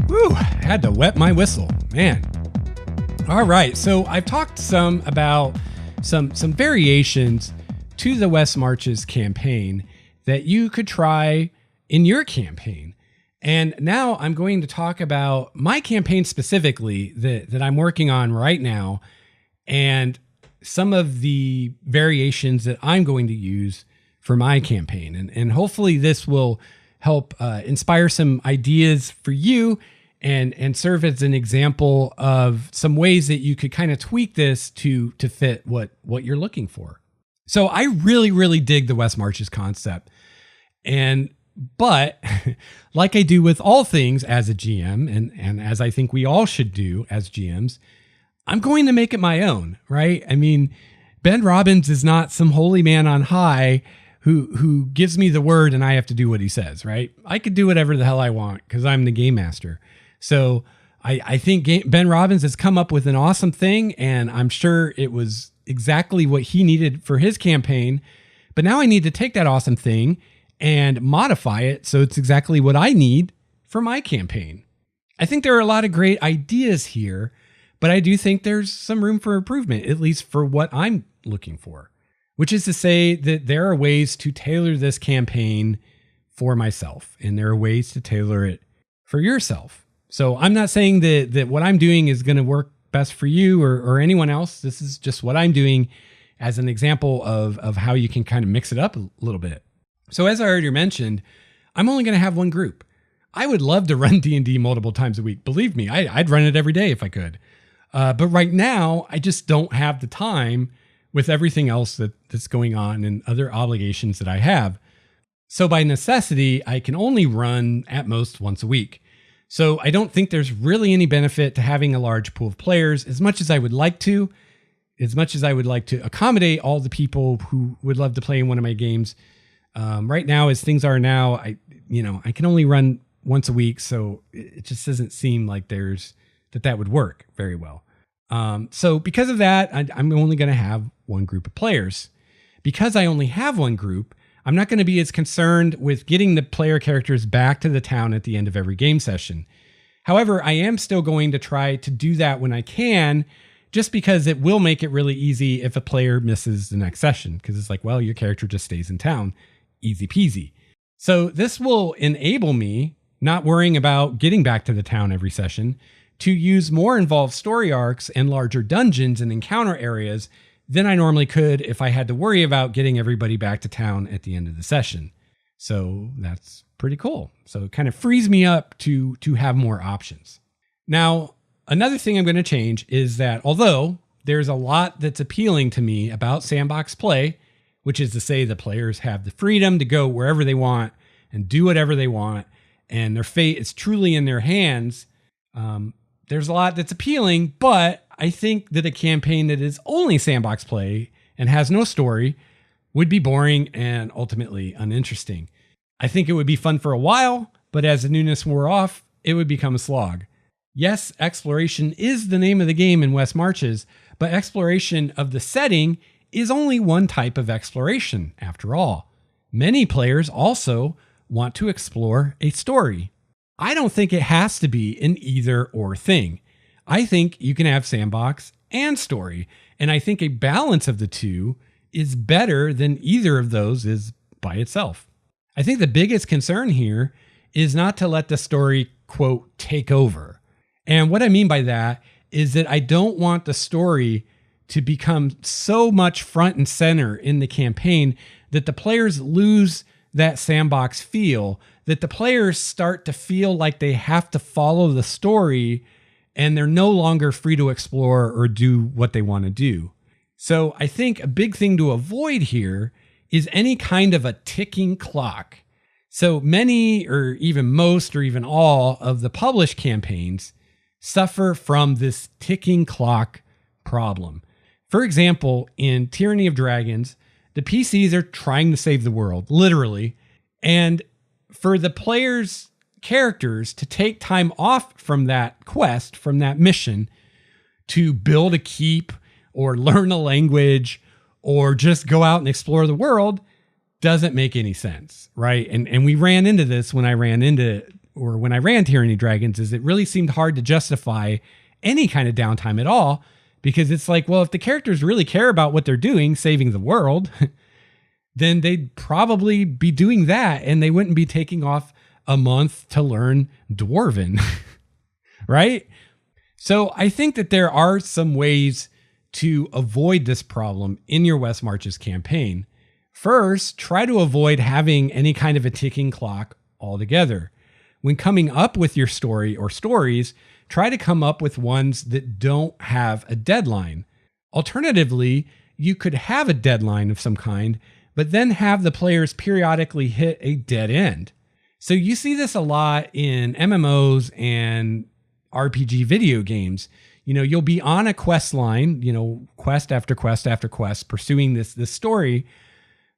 Whew, had to wet my whistle, man. All right, so I've talked some about some variations to the West Marches campaign that you could try in your campaign. And now I'm going to talk about my campaign specifically that I'm working on right now, and some of the variations that I'm going to use for my campaign. And hopefully this will help inspire some ideas for you and serve as an example of some ways that you could kind of tweak this to fit what you're looking for. So I really, really dig the West Marches concept. But like I do with all things as a GM, and as I think we all should do as GMs, I'm going to make it my own, right? I mean, Ben Robbins is not some holy man on high who gives me the word and I have to do what he says, right? I could do whatever the hell I want because I'm the game master. So I think Ben Robbins has come up with an awesome thing, and I'm sure it was exactly what he needed for his campaign. But now I need to take that awesome thing and modify it so it's exactly what I need for my campaign. I think there are a lot of great ideas here, but I do think there's some room for improvement, at least for what I'm looking for, which is to say that there are ways to tailor this campaign for myself, and there are ways to tailor it for yourself. So I'm not saying that what I'm doing is going to work best for you or anyone else. This is just what I'm doing as an example of how you can kind of mix it up a little bit. So as I already mentioned, I'm only going to have one group. I would love to run D&D multiple times a week. Believe me, I'd run it every day if I could. But right now, I just don't have the time with everything else that's going on and other obligations that I have. So by necessity, I can only run at most once a week. So I don't think there's really any benefit to having a large pool of players as much as I would like to accommodate all the people who would love to play in one of my games. Right now, as things are now, I can only run once a week, so it just doesn't seem like that would work very well. So because of that, I'm only going to have one group of players. Because I only have one group, I'm not going to be as concerned with getting the player characters back to the town at the end of every game session. However, I am still going to try to do that when I can, just because it will make it really easy if a player misses the next session, because it's like, well, your character just stays in town. Easy peasy. So this will enable me, not worrying about getting back to the town every session, to use more involved story arcs and larger dungeons and encounter areas than I normally could if I had to worry about getting everybody back to town at the end of the session. So that's pretty cool. So it kind of frees me up to have more options. Now, another thing I'm going to change is that although there's a lot that's appealing to me about sandbox play, which is to say the players have the freedom to go wherever they want and do whatever they want, and their fate is truly in their hands. There's a lot that's appealing, but I think that a campaign that is only sandbox play and has no story would be boring and ultimately uninteresting. I think it would be fun for a while, but as the newness wore off, it would become a slog. Yes, exploration is the name of the game in West Marches, but exploration of the setting is only one type of exploration, after all. Many players also want to explore a story. I don't think it has to be an either or thing. I think you can have sandbox and story, and I think a balance of the two is better than either of those is by itself. I think the biggest concern here is not to let the story, quote, take over. And what I mean by that is that I don't want the story to become so much front and center in the campaign that the players lose that sandbox feel, that the players start to feel like they have to follow the story and they're no longer free to explore or do what they want to do. So I think a big thing to avoid here is any kind of a ticking clock. So many or even most or even all of the published campaigns suffer from this ticking clock problem. For example, in Tyranny of Dragons, the PCs are trying to save the world, literally. And for the players' characters to take time off from that quest, from that mission, to build a keep or learn a language or just go out and explore the world doesn't make any sense, right? And we ran into this when I ran Tyranny of Dragons, is it really seemed hard to justify any kind of downtime at all. Because it's like, well, if the characters really care about what they're doing, saving the world, then they'd probably be doing that and they wouldn't be taking off a month to learn Dwarven, right? So I think that there are some ways to avoid this problem in your West Marches campaign. First, try to avoid having any kind of a ticking clock altogether. When coming up with your story or stories, try to come up with ones that don't have a deadline. Alternatively, you could have a deadline of some kind, but then have the players periodically hit a dead end. So you see this a lot in MMOs and RPG video games. You'll be on a quest line, quest after quest after quest, pursuing this story,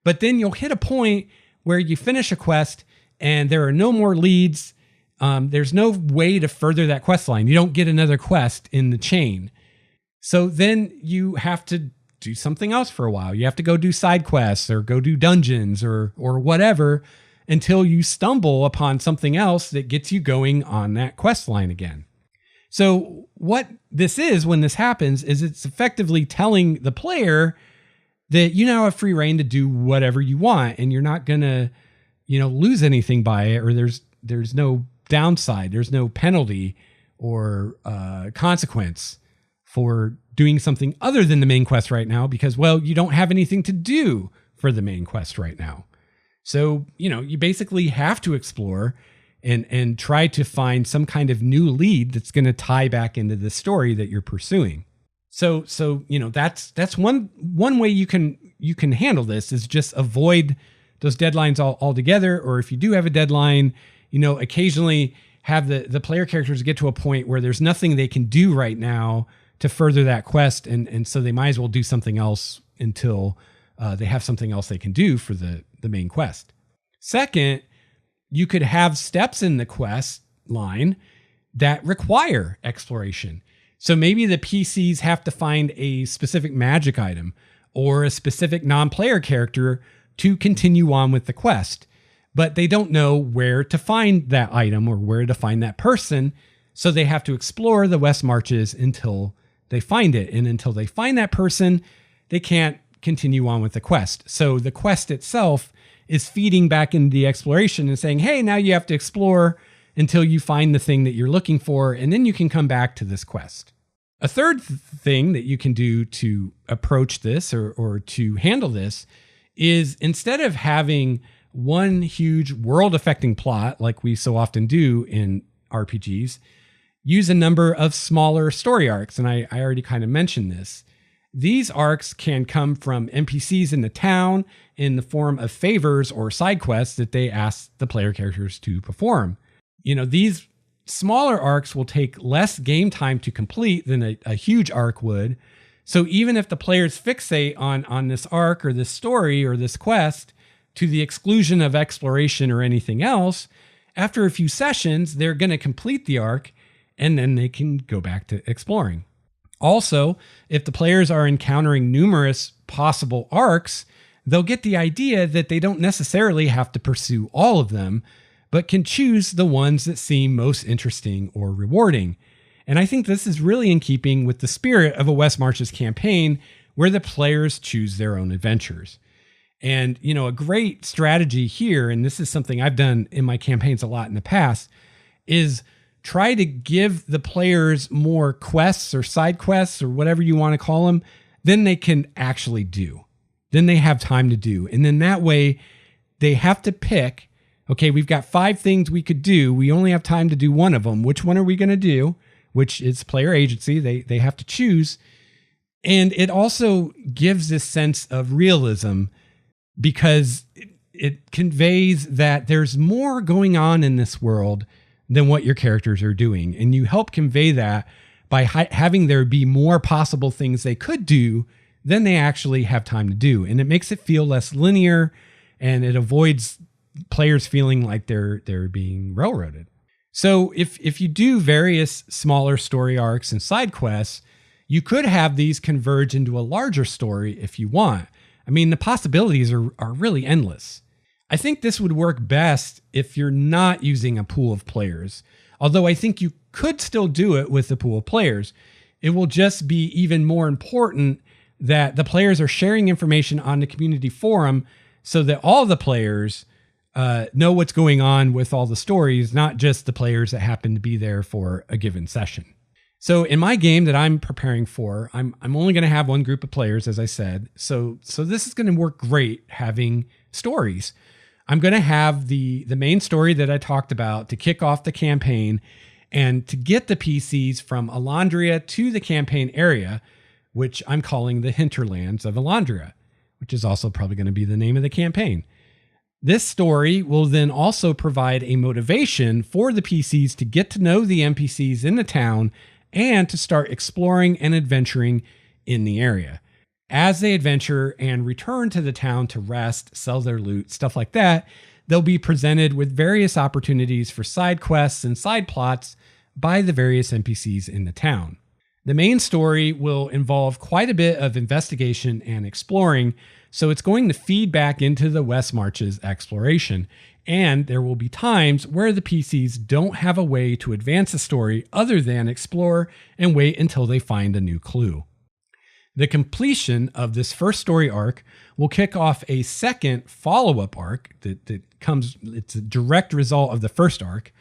but then you'll hit a point where you finish a quest and there are no more leads. There's no way to further that quest line. You don't get another quest in the chain. So then you have to do something else for a while. You have to go do side quests or go do dungeons or whatever until you stumble upon something else that gets you going on that quest line again. So what this is when this happens is it's effectively telling the player that you now have free reign to do whatever you want and you're not going to, lose anything by it, or there's no downside, there's no penalty or consequence for doing something other than the main quest right now because, well, you don't have anything to do for the main quest right now. So, you basically have to explore and try to find some kind of new lead that's going to tie back into the story that you're pursuing. So that's one way you can handle this is just avoid those deadlines altogether. Or if you do have a deadline, occasionally have the player characters get to a point where there's nothing they can do right now to further that quest. And so they might as well do something else until they have something else they can do for the main quest. Second, you could have steps in the quest line that require exploration. So maybe the PCs have to find a specific magic item or a specific non-player character to continue on with the quest, but they don't know where to find that item or where to find that person. So they have to explore the West Marches until they find it. And until they find that person, they can't continue on with the quest. So the quest itself is feeding back into the exploration and saying, hey, now you have to explore until you find the thing that you're looking for, and then you can come back to this quest. A third thing that you can do to approach this or to handle this is instead of having one huge world-affecting plot like we so often do in RPGs, use a number of smaller story arcs. And I already kind of mentioned this. These arcs can come from NPCs in the town in the form of favors or side quests that they ask the player characters to perform. These smaller arcs will take less game time to complete than a huge arc would. So even if the players fixate on this arc or this story or this quest to the exclusion of exploration or anything else, after a few sessions, they're going to complete the arc and then they can go back to exploring. Also, if the players are encountering numerous possible arcs, they'll get the idea that they don't necessarily have to pursue all of them, but can choose the ones that seem most interesting or rewarding. And I think this is really in keeping with the spirit of a West Marches campaign where the players choose their own adventures. And, a great strategy here, and this is something I've done in my campaigns a lot in the past, is try to give the players more quests or side quests or whatever you want to call them than they can actually do. Then they have time to do. And then that way they have to pick, okay, we've got 5 things we could do. We only have time to do one of them. Which one are we going to do? Which is player agency. They have to choose. And it also gives this sense of realism because it conveys that there's more going on in this world than what your characters are doing. And you help convey that by having there be more possible things they could do than they actually have time to do. And it makes it feel less linear, and it avoids players feeling like they're being railroaded. So if you do various smaller story arcs and side quests, you could have these converge into a larger story if you want. I mean, the possibilities are really endless. I think this would work best if you're not using a pool of players, although I think you could still do it with a pool of players. It will just be even more important that the players are sharing information on the community forum so that all the players know what's going on with all the stories, not just the players that happen to be there for a given session. So in my game that I'm preparing for, I'm only going to have one group of players, as I said. So this is going to work great having stories. I'm going to have the main story that I talked about to kick off the campaign and to get the PCs from Elandria to the campaign area, which I'm calling the Hinterlands of Elandria, which is also probably going to be the name of the campaign. This story will then also provide a motivation for the PCs to get to know the NPCs in the town and to start exploring and adventuring in the area. As they adventure and return to the town to rest, sell their loot, stuff like that, they'll be presented with various opportunities for side quests and side plots by the various NPCs in the town. The main story will involve quite a bit of investigation and exploring, so it's going to feed back into the West Marches exploration, and there will be times where the PCs don't have a way to advance the story other than explore and wait until they find a new clue. The completion of this first story arc will kick off a second follow-up arc it's a direct result of the first arc.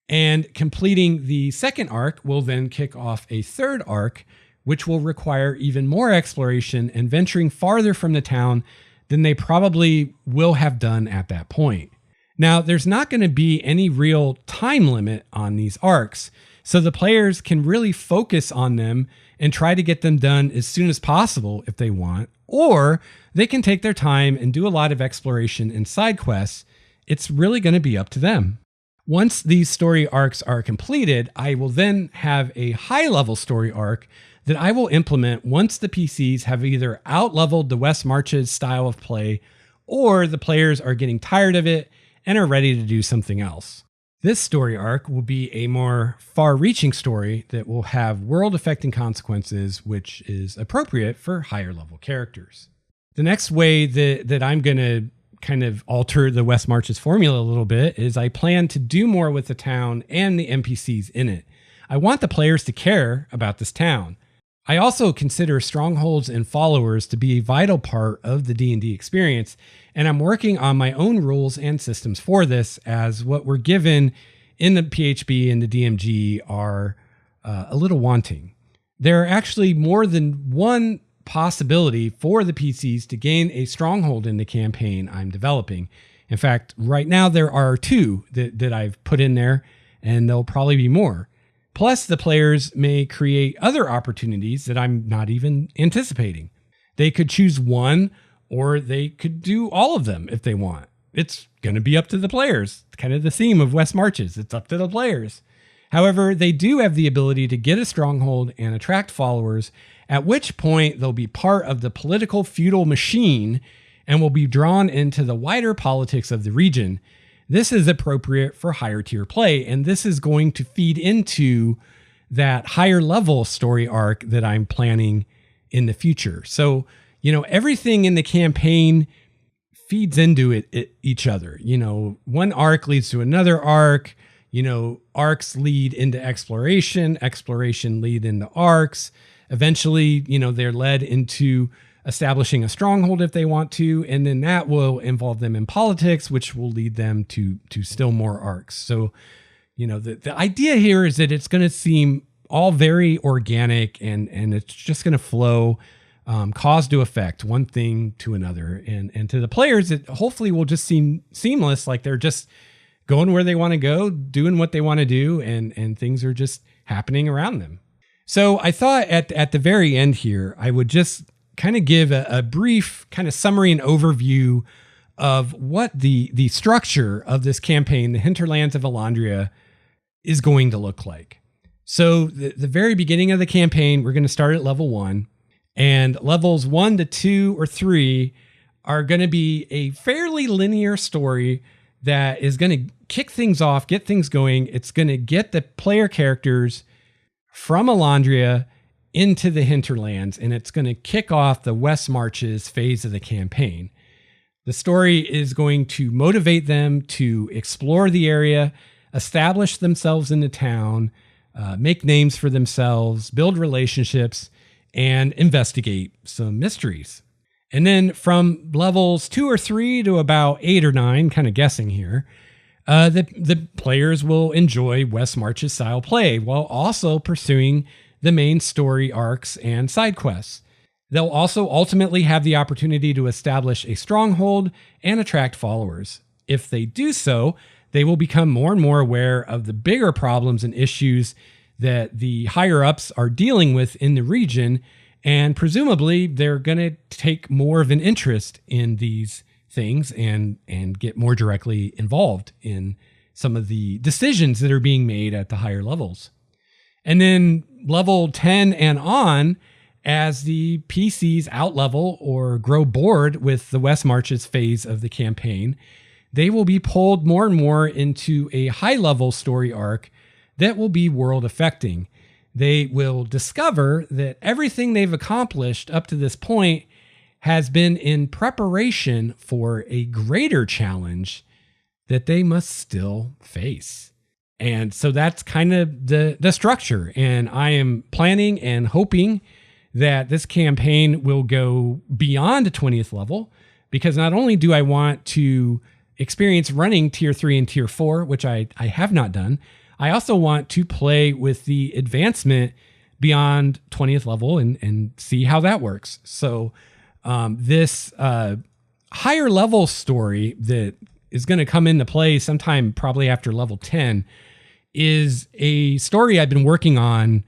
And completing the second arc will then kick off a third arc, which will require even more exploration and venturing farther from the town than they probably will have done at that point. Now, there's not going to be any real time limit on these arcs, so the players can really focus on them and try to get them done as soon as possible if they want, or they can take their time and do a lot of exploration and side quests. It's really going to be up to them. Once these story arcs are completed, I will then have a high-level story arc that I will implement once the PCs have either out-leveled the West Marches style of play, or the players are getting tired of it and are ready to do something else. This story arc will be a more far-reaching story that will have world-affecting consequences, which is appropriate for higher-level characters. The next way that I'm going to kind of alter the West Marches formula a little bit is I plan to do more with the town and the NPCs in it. I want the players to care about this town. I also consider strongholds and followers to be a vital part of the D&D experience, and I'm working on my own rules and systems for this, as what we're given in the PHB and the DMG are a little wanting. There are actually more than one possibility for the PCs to gain a stronghold in the campaign I'm developing. In fact, right now there are two that I've put in there, and there'll probably be more. Plus, the players may create other opportunities that I'm not even anticipating. They could choose one, or they could do all of them if they want. It's going to be up to the players. It's kind of the theme of West Marches. It's up to the players. However, they do have the ability to get a stronghold and attract followers, at which point they'll be part of the political feudal machine and will be drawn into the wider politics of the region. This is appropriate for higher tier play, and this is going to feed into that higher level story arc that I'm planning in the future. So, everything in the campaign feeds into each other. One arc leads to another arc. Arcs lead into exploration lead into arcs. Eventually, they're led into establishing a stronghold if they want to, and then that will involve them in politics, which will lead them to still more arcs. So, the idea here is that it's going to seem all very organic and it's just going to flow cause to effect, one thing to another. And to the players, it hopefully will just seem seamless, like they're just going where they want to go, doing what they want to do, and things are just happening around them. So I thought at the very end here, I would just kind of give a brief kind of summary and overview of what the structure of this campaign, the Hinterlands of Elandria, is going to look like. So the very beginning of the campaign, we're going to start at level 1, and levels 1 to 2 or 3 are going to be a fairly linear story that is going to kick things off, get things going. It's going to get the player characters from Elandria into the Hinterlands, and it's going to kick off the West Marches phase of the campaign. The story is going to motivate them to explore the area, establish themselves in the town, make names for themselves, build relationships, and investigate some mysteries. And then from levels 2 or 3 to about 8 or 9, kind of guessing here, the players will enjoy West Marches style play while also pursuing the main story arcs and side quests. They'll also ultimately have the opportunity to establish a stronghold and attract followers. If they do so, they will become more and more aware of the bigger problems and issues that the higher ups are dealing with in the region, and presumably they're going to take more of an interest in these things and get more directly involved in some of the decisions that are being made at the higher levels. And then level 10 and on, as the PCs outlevel or grow bored with the West Marches phase of the campaign, they will be pulled more and more into a high-level story arc that will be world-affecting. They will discover that everything they've accomplished up to this point has been in preparation for a greater challenge that they must still face. And so that's kind of the structure. And I am planning and hoping that this campaign will go beyond the 20th level, because not only do I want to experience running tier 3 and tier 4, which I have not done, I also want to play with the advancement beyond 20th level and see how that works. So this higher level story that is going to come into play sometime probably after level 10 is a story I've been working on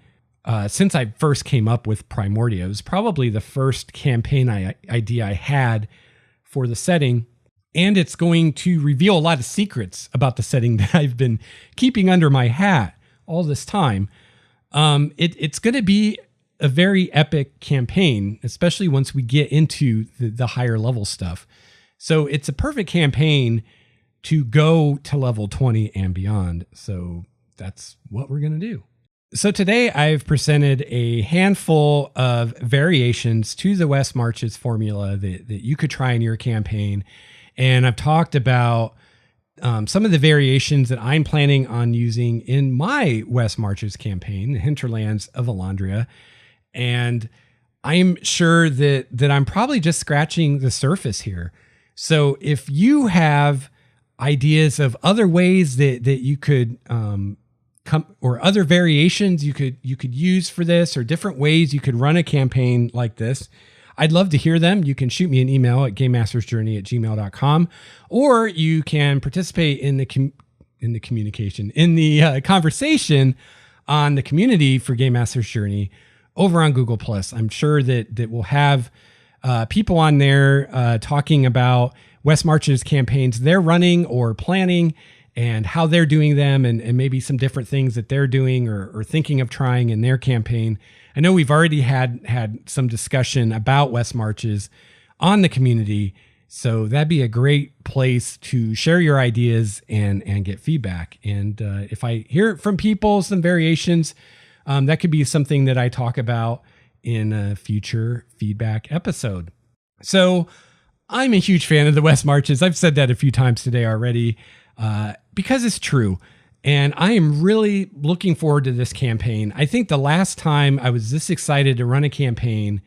since I first came up with Primordia. It was probably the first campaign idea I had for the setting, and it's going to reveal a lot of secrets about the setting that I've been keeping under my hat all this time. It's going to be a very epic campaign, especially once we get into the higher level stuff. So it's a perfect campaign to go to level 20 and beyond. So that's what we're going to do. So today I've presented a handful of variations to the West Marches formula that you could try in your campaign. And I've talked about some of the variations that I'm planning on using in my West Marches campaign, the Hinterlands of Elandria. And I'm sure that I'm probably just scratching the surface here. So if you have ideas of other ways that you could or other variations you could use for this, or different ways you could run a campaign like this, I'd love to hear them. You can shoot me an email at gamemastersjourney@gmail.com, or you can participate in the conversation on the community for Game Masters Journey over on Google+. I'm sure that we'll have people on there talking about West Marches campaigns they're running or planning, and how they're doing them, and maybe some different things that they're doing or thinking of trying in their campaign. I know we've already had some discussion about West Marches on the community, so that'd be a great place to share your ideas and get feedback. And if I hear from people some variations, that could be something that I talk about in a future feedback episode. So I'm a huge fan of the West Marches. I've said that a few times today already. Because it's true. And I am really looking forward to this campaign. I think the last time I was this excited to run a campaign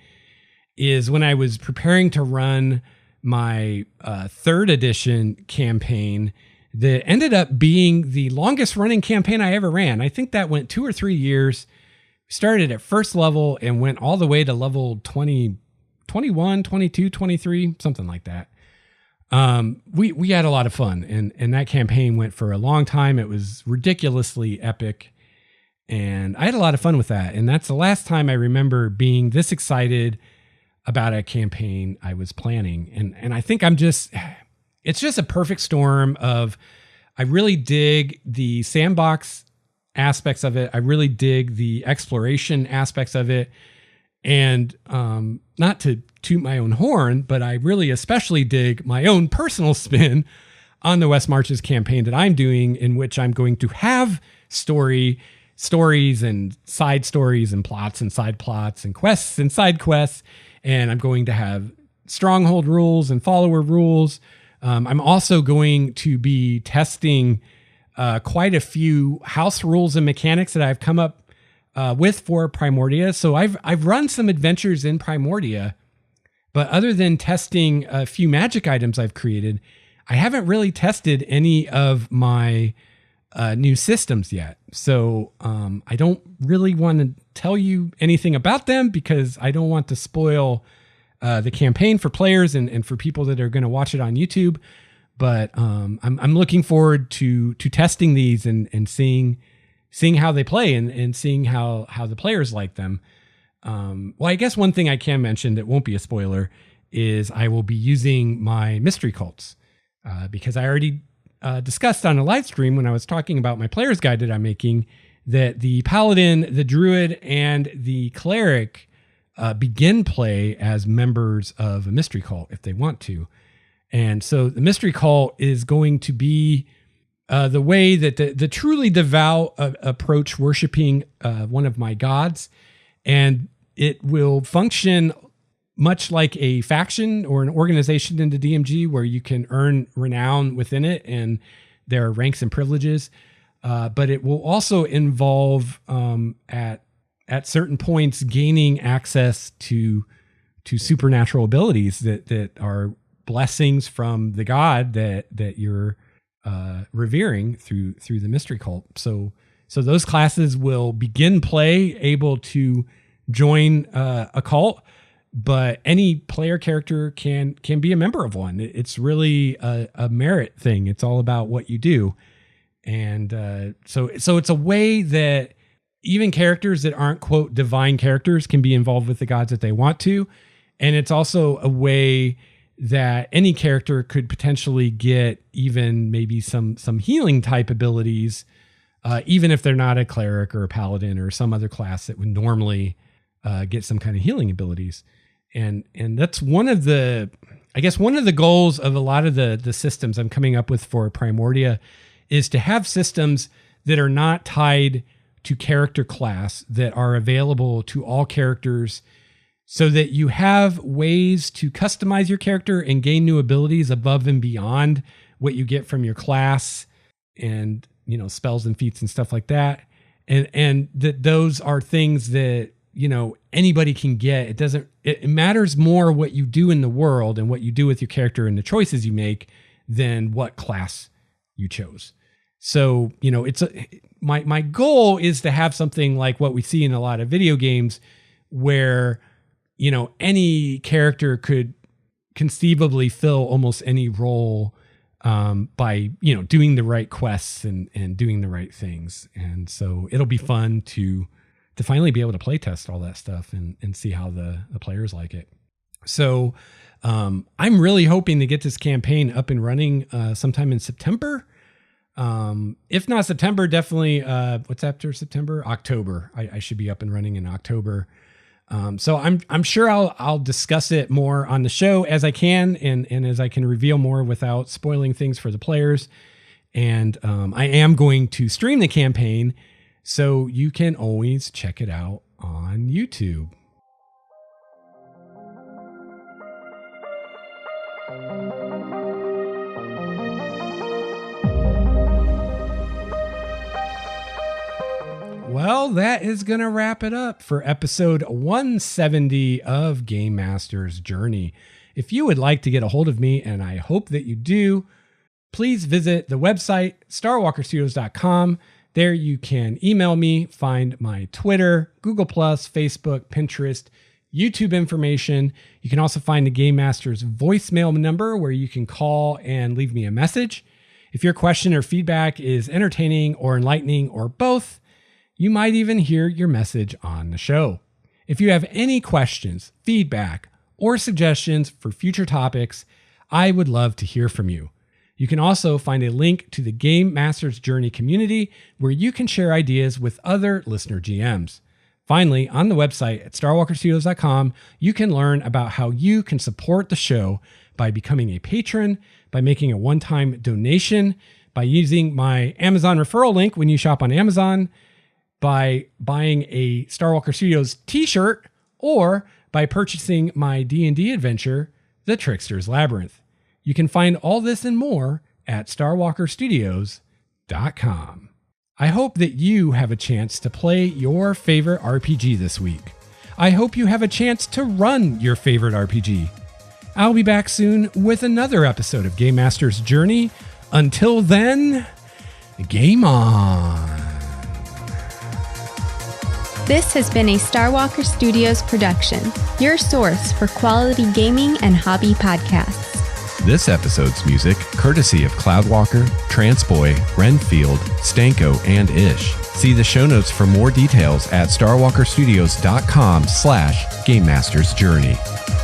is when I was preparing to run my 3rd edition campaign that ended up being the longest running campaign I ever ran. I think that went 2 or 3 years. Started at first level and went all the way to level 20, 21, 22, 23, something like that. We had a lot of fun, and that campaign went for a long time. It was ridiculously epic, and I had a lot of fun with that. And that's the last time I remember being this excited about a campaign I was planning. And I think it's just a perfect storm of, I really dig the sandbox aspects of it. I really dig the exploration aspects of it. And not to toot my own horn, but I really especially dig my own personal spin on the West Marches campaign that I'm doing, in which I'm going to have stories and side stories and plots and side plots and quests and side quests. And I'm going to have stronghold rules and follower rules. I'm also going to be testing quite a few house rules and mechanics that I've come up with for Primordia. So I've run some adventures in Primordia, But other than testing a few magic items I've created, I haven't really tested any of my new systems yet. So I don't really want to tell you anything about them because I don't want to spoil the campaign for players and for people that are going to watch it on YouTube. But I'm looking forward to testing these and seeing how they play and seeing how the players like them. Well, I guess one thing I can mention that won't be a spoiler is I will be using my mystery cults because I already discussed on a live stream when I was talking about my player's guide that I'm making that the paladin, the druid, and the cleric begin play as members of a mystery cult if they want to. And so the mystery cult is going to be the way that the truly devout approach worshiping one of my gods. And it will function much like a faction or an organization in the DMG where you can earn renown within it and there are ranks and privileges. But it will also involve at certain points gaining access to supernatural abilities that are blessings from the god that you're revering through the mystery cult. So those classes will begin play able to join a cult, but any player character can be a member of one. It's really a merit thing. It's all about what you do. And so it's a way that even characters that aren't, quote, divine characters can be involved with the gods that they want to. And it's also a way that any character could potentially get even maybe some healing type abilities, even if they're not a cleric or a paladin or some other class that would normally get some kind of healing abilities. And that's one of the goals of a lot of the systems I'm coming up with for Primordia is to have systems that are not tied to character class, that are available to all characters, so that you have ways to customize your character and gain new abilities above and beyond what you get from your class and, spells and feats and stuff like that. And that those are things that, anybody can get. It matters more what you do in the world and what you do with your character and the choices you make than what class you chose. So, my goal is to have something like what we see in a lot of video games where, any character could conceivably fill almost any role by, doing the right quests and doing the right things. And so it'll be fun to finally be able to play test all that stuff and see how the players like it. So I'm really hoping to get this campaign up and running sometime in September. If not September, definitely what's after September? October. I should be up and running in October. So I'm sure I'll discuss it more on the show as I can and as I can reveal more without spoiling things for the players. And I am going to stream the campaign, so you can always check it out on YouTube. Well, that is going to wrap it up for episode 170 of Game Master's Journey. If you would like to get a hold of me, and I hope that you do, please visit the website, starwalkerstudios.com. There you can email me, find my Twitter, Google+, Facebook, Pinterest, YouTube information. You can also find the Game Master's voicemail number where you can call and leave me a message. If your question or feedback is entertaining or enlightening or both, you might even hear your message on the show. If you have any questions, feedback, or suggestions for future topics, I would love to hear from you. You can also find a link to the Game Master's Journey community where you can share ideas with other listener GMs. Finally, on the website at starwalkerstudios.com, you can learn about how you can support the show by becoming a patron, by making a one-time donation, by using my Amazon referral link when you shop on Amazon, by buying a Starwalker Studios t-shirt, or by purchasing my D&D adventure, The Trickster's Labyrinth. You can find all this and more at starwalkerstudios.com. I hope that you have a chance to play your favorite RPG this week. I hope you have a chance to run your favorite RPG. I'll be back soon with another episode of Game Master's Journey. Until then, game on. This has been a Starwalker Studios production, your source for quality gaming and hobby podcasts. This episode's music, courtesy of Cloudwalker, Transboy, Renfield, Stanko, and Ish. See the show notes for more details at starwalkerstudios.com/GameMastersJourney.